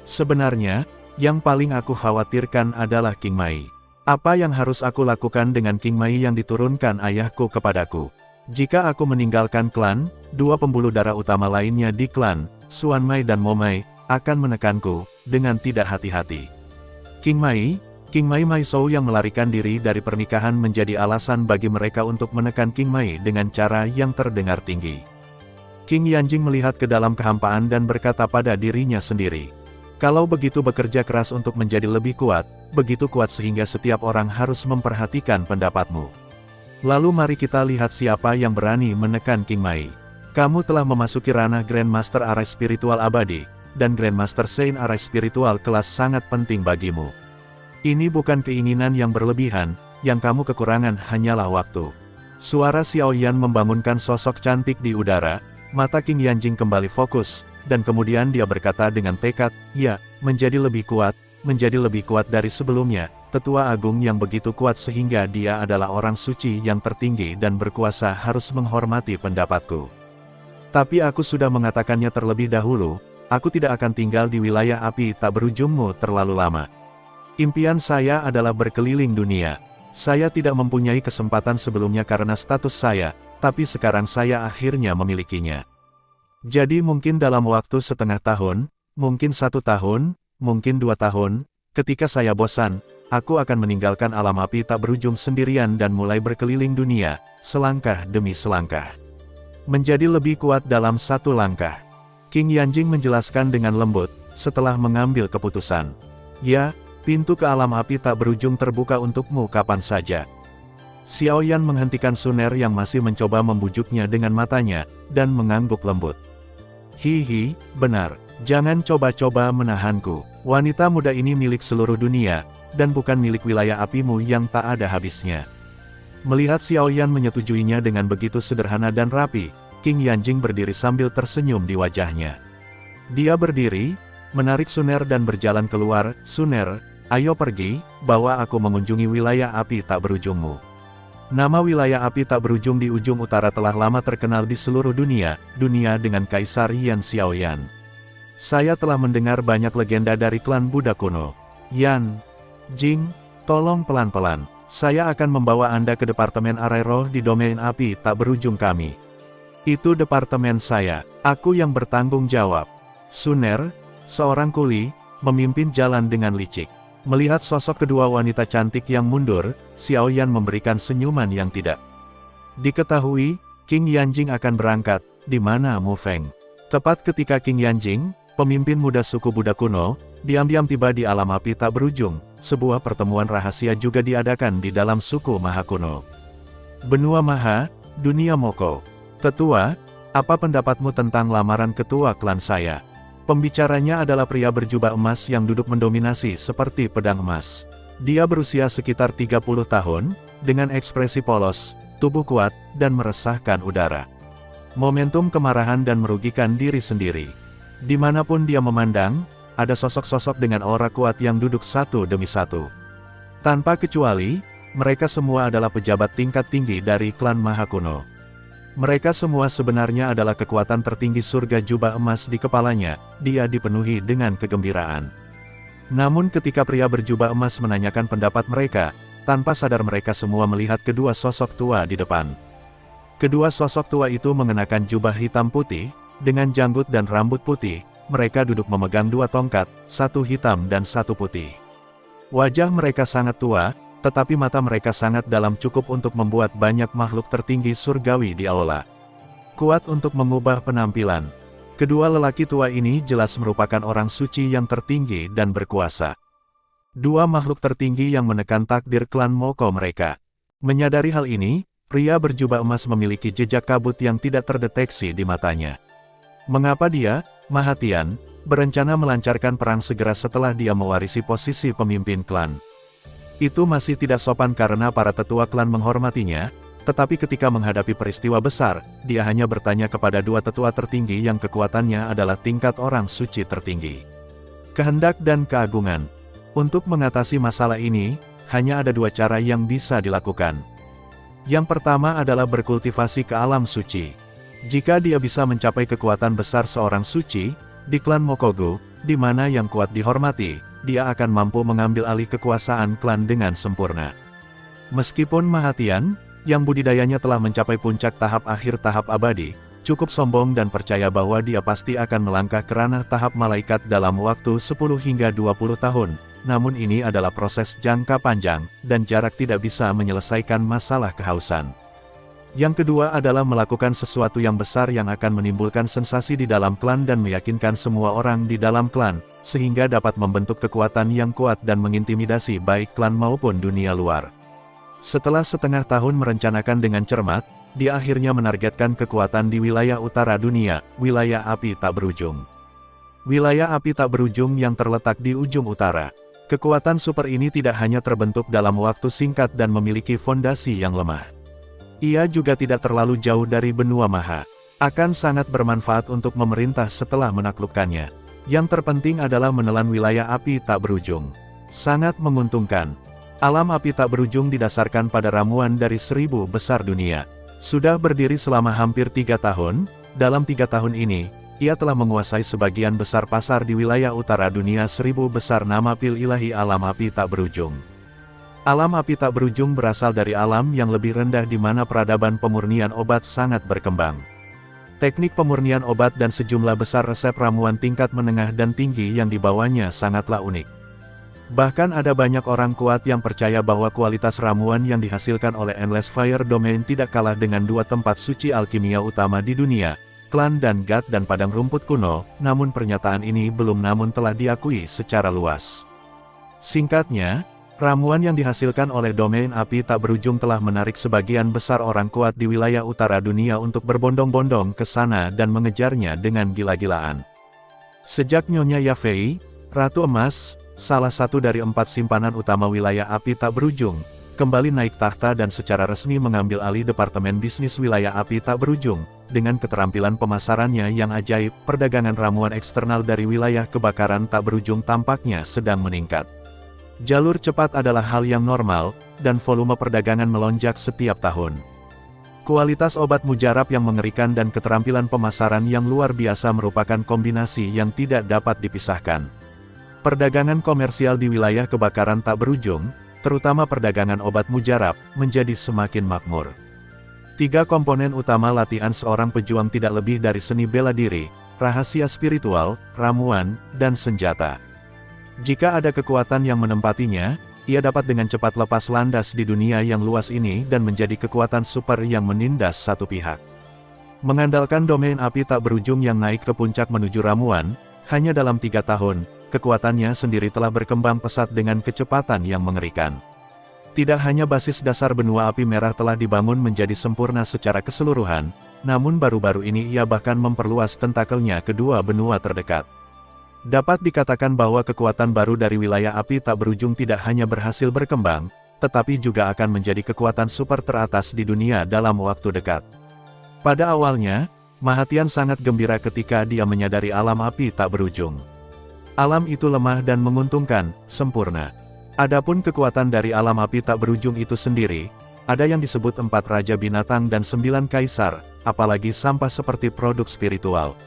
Sebenarnya, yang paling aku khawatirkan adalah King Mai. Apa yang harus aku lakukan dengan King Mai yang diturunkan ayahku kepadaku? Jika aku meninggalkan klan, dua pembuluh darah utama lainnya di klan, Xuan Mai dan Mo Mai, akan menekanku, dengan tidak hati-hati. King Mai Maisou yang melarikan diri dari pernikahan menjadi alasan bagi mereka untuk menekan King Mai dengan cara yang terdengar tinggi. King Yanjing melihat ke dalam kehampaan dan berkata pada dirinya sendiri, kalau begitu bekerja keras untuk menjadi lebih kuat, begitu kuat sehingga setiap orang harus memperhatikan pendapatmu. Lalu mari kita lihat siapa yang berani menekan King Mai. Kamu telah memasuki ranah Grandmaster Arai Spiritual Abadi, dan Grandmaster Saint Arai Spiritual kelas sangat penting bagimu. Ini bukan keinginan yang berlebihan, yang kamu kekurangan hanyalah waktu. Suara Xiao Yan membangunkan sosok cantik di udara, mata King Yanjing kembali fokus, dan kemudian dia berkata dengan tekad, ya, menjadi lebih kuat dari sebelumnya, tetua agung yang begitu kuat sehingga dia adalah orang suci yang tertinggi dan berkuasa harus menghormati pendapatku. Tapi aku sudah mengatakannya terlebih dahulu, aku tidak akan tinggal di wilayah api tak berujungmu terlalu lama. Impian saya adalah berkeliling dunia. Saya tidak mempunyai kesempatan sebelumnya karena status saya, tapi sekarang saya akhirnya memilikinya. Jadi mungkin dalam waktu setengah tahun, mungkin 1 tahun, mungkin 2 tahun, ketika saya bosan, aku akan meninggalkan alam api tak berujung sendirian dan mulai berkeliling dunia, selangkah demi selangkah. Menjadi lebih kuat dalam 1 langkah. King Yanjing menjelaskan dengan lembut, setelah mengambil keputusan. Ya, pintu ke alam api tak berujung terbuka untukmu kapan saja. Xiao Yan menghentikan Suner yang masih mencoba membujuknya dengan matanya, dan mengangguk lembut. Hihi, benar, jangan coba-coba menahanku. Wanita muda ini milik seluruh dunia, dan bukan milik wilayah apimu yang tak ada habisnya. Melihat Xiao Yan menyetujuinya dengan begitu sederhana dan rapi, King Yanjing berdiri sambil tersenyum di wajahnya. Dia berdiri, menarik Suner dan berjalan keluar. Suner, ayo pergi, bawa aku mengunjungi wilayah api tak berujungmu. Nama wilayah api tak berujung di ujung utara telah lama terkenal di seluruh dunia dengan Kaisar Yan Xiaoyan. Saya telah mendengar banyak legenda dari klan Buddha kuno. Yan Jing, tolong pelan-pelan, saya akan membawa Anda ke Departemen Arai Roh di domain api tak berujung kami. Itu departemen saya, aku yang bertanggung jawab. Suner, seorang kuli, memimpin jalan dengan licik. Melihat sosok kedua wanita cantik yang mundur, Xiao Yan memberikan senyuman yang tidak diketahui. King Yanjing akan berangkat, di mana Mu Feng. Tepat ketika King Yanjing, pemimpin muda suku Buddha kuno, diam-diam tiba di alam api tak berujung, sebuah pertemuan rahasia juga diadakan di dalam suku Maha kuno. Benua Maha, dunia Moko. Tetua, apa pendapatmu tentang lamaran ketua klan saya? Pembicaranya adalah pria berjubah emas yang duduk mendominasi seperti pedang emas. Dia berusia sekitar 30 tahun, dengan ekspresi polos, tubuh kuat, dan meresahkan udara. Momentum kemarahan dan merugikan diri sendiri. Dimanapun dia memandang, ada sosok-sosok dengan aura kuat yang duduk satu demi satu. Tanpa kecuali, mereka semua adalah pejabat tingkat tinggi dari klan Maha Kuno. Mereka semua sebenarnya adalah kekuatan tertinggi surga jubah emas di kepalanya. Dia dipenuhi dengan kegembiraan. Namun ketika pria berjubah emas menanyakan pendapat mereka, tanpa sadar mereka semua melihat kedua sosok tua di depan. Kedua sosok tua itu mengenakan jubah hitam putih, dengan janggut dan rambut putih. Mereka duduk memegang 2 tongkat, 1 hitam dan 1 putih. Wajah mereka sangat tua, tetapi mata mereka sangat dalam, cukup untuk membuat banyak makhluk tertinggi surgawi di aula. Kuat untuk mengubah penampilan. Kedua lelaki tua ini jelas merupakan orang suci yang tertinggi dan berkuasa. Dua makhluk tertinggi yang menekan takdir klan Moko mereka. Menyadari hal ini, pria berjubah emas memiliki jejak kabut yang tidak terdeteksi di matanya. Mengapa dia, Mahatian, berencana melancarkan perang segera setelah dia mewarisi posisi pemimpin klan? Itu masih tidak sopan karena para tetua klan menghormatinya, Tetapi ketika menghadapi peristiwa besar, dia hanya bertanya kepada dua tetua tertinggi yang kekuatannya adalah tingkat orang suci tertinggi. Kehendak dan keagungan. Untuk mengatasi masalah ini, hanya ada dua cara yang bisa dilakukan. Yang pertama adalah berkultivasi ke alam suci. Jika dia bisa mencapai kekuatan besar seorang suci, di klan Mokogu, di mana yang kuat dihormati, dia akan mampu mengambil alih kekuasaan klan dengan sempurna. Meskipun Mahatian, yang budidayanya telah mencapai puncak tahap akhir tahap abadi, cukup sombong dan percaya bahwa dia pasti akan melangkah ke ranah tahap malaikat dalam waktu 10 hingga 20 tahun, namun ini adalah proses jangka panjang, dan jarak tidak bisa menyelesaikan masalah kehausan. Yang kedua adalah melakukan sesuatu yang besar yang akan menimbulkan sensasi di dalam klan dan meyakinkan semua orang di dalam klan, sehingga dapat membentuk kekuatan yang kuat dan mengintimidasi baik klan maupun dunia luar. Setelah setengah tahun merencanakan dengan cermat, dia akhirnya menargetkan kekuatan di wilayah utara dunia, wilayah api tak berujung. Wilayah api tak berujung yang terletak di ujung utara. Kekuatan super ini tidak hanya terbentuk dalam waktu singkat dan memiliki fondasi yang lemah. Ia juga tidak terlalu jauh dari benua maha. Akan sangat bermanfaat untuk memerintah setelah menaklukkannya. Yang terpenting adalah menelan wilayah api tak berujung. Sangat menguntungkan. Alam api tak berujung didasarkan pada ramuan dari 1000 besar dunia. Sudah berdiri selama hampir 3 tahun, dalam 3 tahun ini, ia telah menguasai sebagian besar pasar di wilayah utara dunia 1000 besar nama pil ilahi alam api tak berujung. Alam api tak berujung berasal dari alam yang lebih rendah di mana peradaban pemurnian obat sangat berkembang. Teknik pemurnian obat dan sejumlah besar resep ramuan tingkat menengah dan tinggi yang dibawanya sangatlah unik. Bahkan ada banyak orang kuat yang percaya bahwa kualitas ramuan yang dihasilkan oleh Endless Fire Domain tidak kalah dengan dua tempat suci alkimia utama di dunia, klan dan God dan padang rumput kuno, namun pernyataan ini belum namun telah diakui secara luas. Singkatnya, ramuan yang dihasilkan oleh domain api tak berujung telah menarik sebagian besar orang kuat di wilayah utara dunia untuk berbondong-bondong ke sana dan mengejarnya dengan gila-gilaan. Sejak Nyonya Yafei, Ratu Emas, salah satu dari 4 simpanan utama wilayah api tak berujung, kembali naik tahta dan secara resmi mengambil alih Departemen Bisnis Wilayah Api Tak Berujung, dengan keterampilan pemasarannya yang ajaib, perdagangan ramuan eksternal dari wilayah kebakaran tak berujung tampaknya sedang meningkat. Jalur cepat adalah hal yang normal, dan volume perdagangan melonjak setiap tahun. Kualitas obat mujarab yang mengerikan dan keterampilan pemasaran yang luar biasa merupakan kombinasi yang tidak dapat dipisahkan. Perdagangan komersial di wilayah kebakaran tak berujung, terutama perdagangan obat mujarab, menjadi semakin makmur. 3 komponen utama latihan seorang pejuang tidak lebih dari seni bela diri, rahasia spiritual, ramuan, dan senjata. Jika ada kekuatan yang menempatinya, ia dapat dengan cepat lepas landas di dunia yang luas ini dan menjadi kekuatan super yang menindas satu pihak. Mengandalkan domain api tak berujung yang naik ke puncak menuju ramuan, hanya dalam 3 tahun, kekuatannya sendiri telah berkembang pesat dengan kecepatan yang mengerikan. Tidak hanya basis dasar benua api merah telah dibangun menjadi sempurna secara keseluruhan, namun baru-baru ini ia bahkan memperluas tentakelnya ke 2 benua terdekat. Dapat dikatakan bahwa kekuatan baru dari wilayah api tak berujung tidak hanya berhasil berkembang, tetapi juga akan menjadi kekuatan super teratas di dunia dalam waktu dekat. Pada awalnya, Mahatian sangat gembira ketika dia menyadari alam api tak berujung. Alam itu lemah dan menguntungkan, sempurna. Adapun kekuatan dari alam api tak berujung itu sendiri, ada yang disebut 4 raja binatang dan 9 kaisar, apalagi sampah seperti produk spiritual.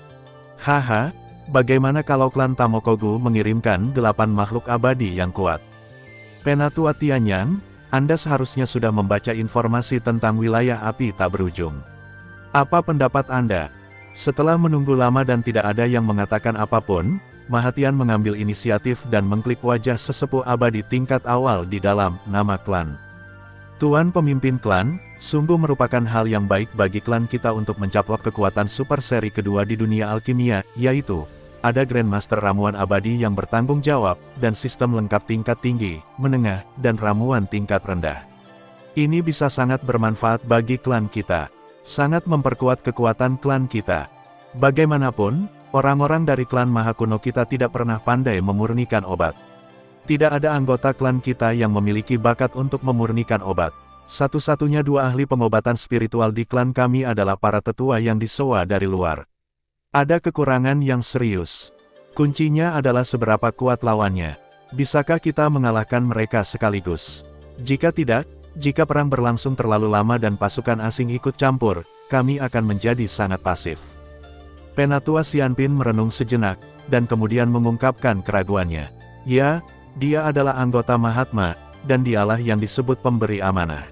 Haha, bagaimana kalau klan Tamokogu mengirimkan 8 makhluk abadi yang kuat? Penatua Tianyang, Anda seharusnya sudah membaca informasi tentang wilayah api tak berujung. Apa pendapat Anda? Setelah menunggu lama dan tidak ada yang mengatakan apapun, Mahatian mengambil inisiatif dan mengklik wajah sesepuh abadi tingkat awal di dalam nama klan. Tuan pemimpin klan, sungguh merupakan hal yang baik bagi klan kita untuk mencaplok kekuatan super seri kedua di dunia alkimia, yaitu, ada Grandmaster ramuan abadi yang bertanggung jawab, dan sistem lengkap tingkat tinggi, menengah, dan ramuan tingkat rendah. Ini bisa sangat bermanfaat bagi klan kita. Sangat memperkuat kekuatan klan kita. Bagaimanapun, orang-orang dari klan Maha Kuno kita tidak pernah pandai memurnikan obat. Tidak ada anggota klan kita yang memiliki bakat untuk memurnikan obat. Satu-satunya dua ahli pengobatan spiritual di klan kami adalah para tetua yang disewa dari luar. Ada kekurangan yang serius. Kuncinya adalah seberapa kuat lawannya. Bisakah kita mengalahkan mereka sekaligus? Jika tidak, jika perang berlangsung terlalu lama dan pasukan asing ikut campur, kami akan menjadi sangat pasif. Penatua Xianpin merenung sejenak, dan kemudian mengungkapkan keraguannya. Ya, dia adalah anggota Mahatma, dan dialah yang disebut pemberi amanah.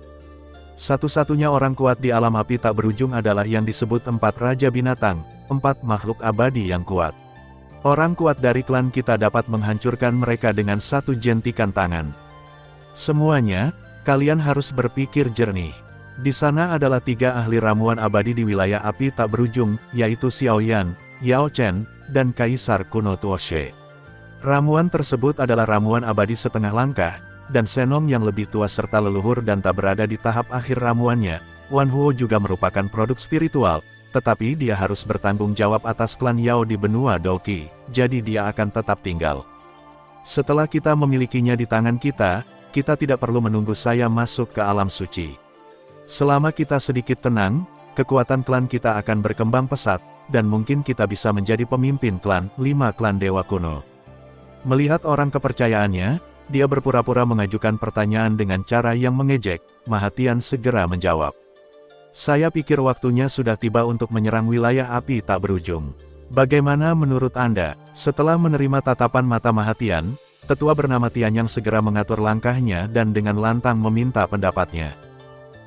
Satu-satunya orang kuat di alam api tak berujung adalah yang disebut 4 Raja Binatang, 4 makhluk abadi yang kuat. Orang kuat dari klan kita dapat menghancurkan mereka dengan satu jentikan tangan. Semuanya, kalian harus berpikir jernih. Di sana adalah 3 ahli ramuan abadi di wilayah api tak berujung, yaitu Xiao Yan, Yao Chen, dan Kaisar Kuno Tuoshe. Ramuan tersebut adalah ramuan abadi setengah langkah, dan Senong yang lebih tua serta leluhur dan tak berada di tahap akhir ramuannya. Wan Huo juga merupakan produk spiritual, tetapi dia harus bertanggung jawab atas klan Yao di benua Doqi, jadi dia akan tetap tinggal. Setelah kita memilikinya di tangan kita, kita tidak perlu menunggu saya masuk ke alam suci. Selama kita sedikit tenang, kekuatan klan kita akan berkembang pesat, dan mungkin kita bisa menjadi pemimpin klan 5 klan Dewa Kuno. Melihat orang kepercayaannya, dia berpura-pura mengajukan pertanyaan dengan cara yang mengejek. Mahatian segera menjawab. Saya pikir waktunya sudah tiba untuk menyerang wilayah api tak berujung. Bagaimana menurut Anda? Setelah menerima tatapan mata Mahatian, tetua bernama Tianyang segera mengatur langkahnya dan dengan lantang meminta pendapatnya.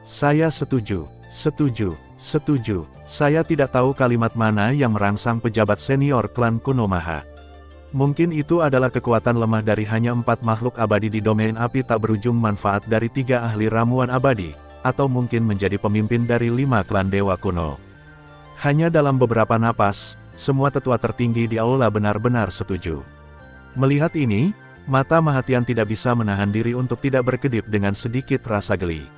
Saya setuju, setuju, setuju. Saya tidak tahu kalimat mana yang merangsang pejabat senior klan Kunomaha. Mungkin itu adalah kekuatan lemah dari hanya 4 makhluk abadi di domain api tak berujung, manfaat dari 3 ahli ramuan abadi, atau mungkin menjadi pemimpin dari 5 klan Dewa Kuno. Hanya dalam beberapa napas, semua tetua tertinggi di aula benar-benar setuju. Melihat ini, mata Mahatian tidak bisa menahan diri untuk tidak berkedip dengan sedikit rasa geli.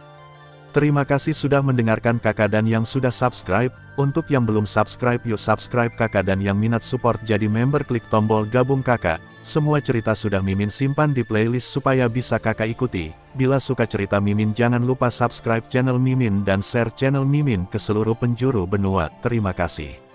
Terima kasih sudah mendengarkan kakak dan yang sudah subscribe. Untuk yang belum subscribe, yuk subscribe kakak, dan yang minat support jadi member klik tombol gabung kakak. Semua cerita sudah Mimin simpan di playlist supaya bisa kakak ikuti. Bila suka cerita Mimin jangan lupa subscribe channel Mimin dan share channel Mimin ke seluruh penjuru benua. Terima kasih.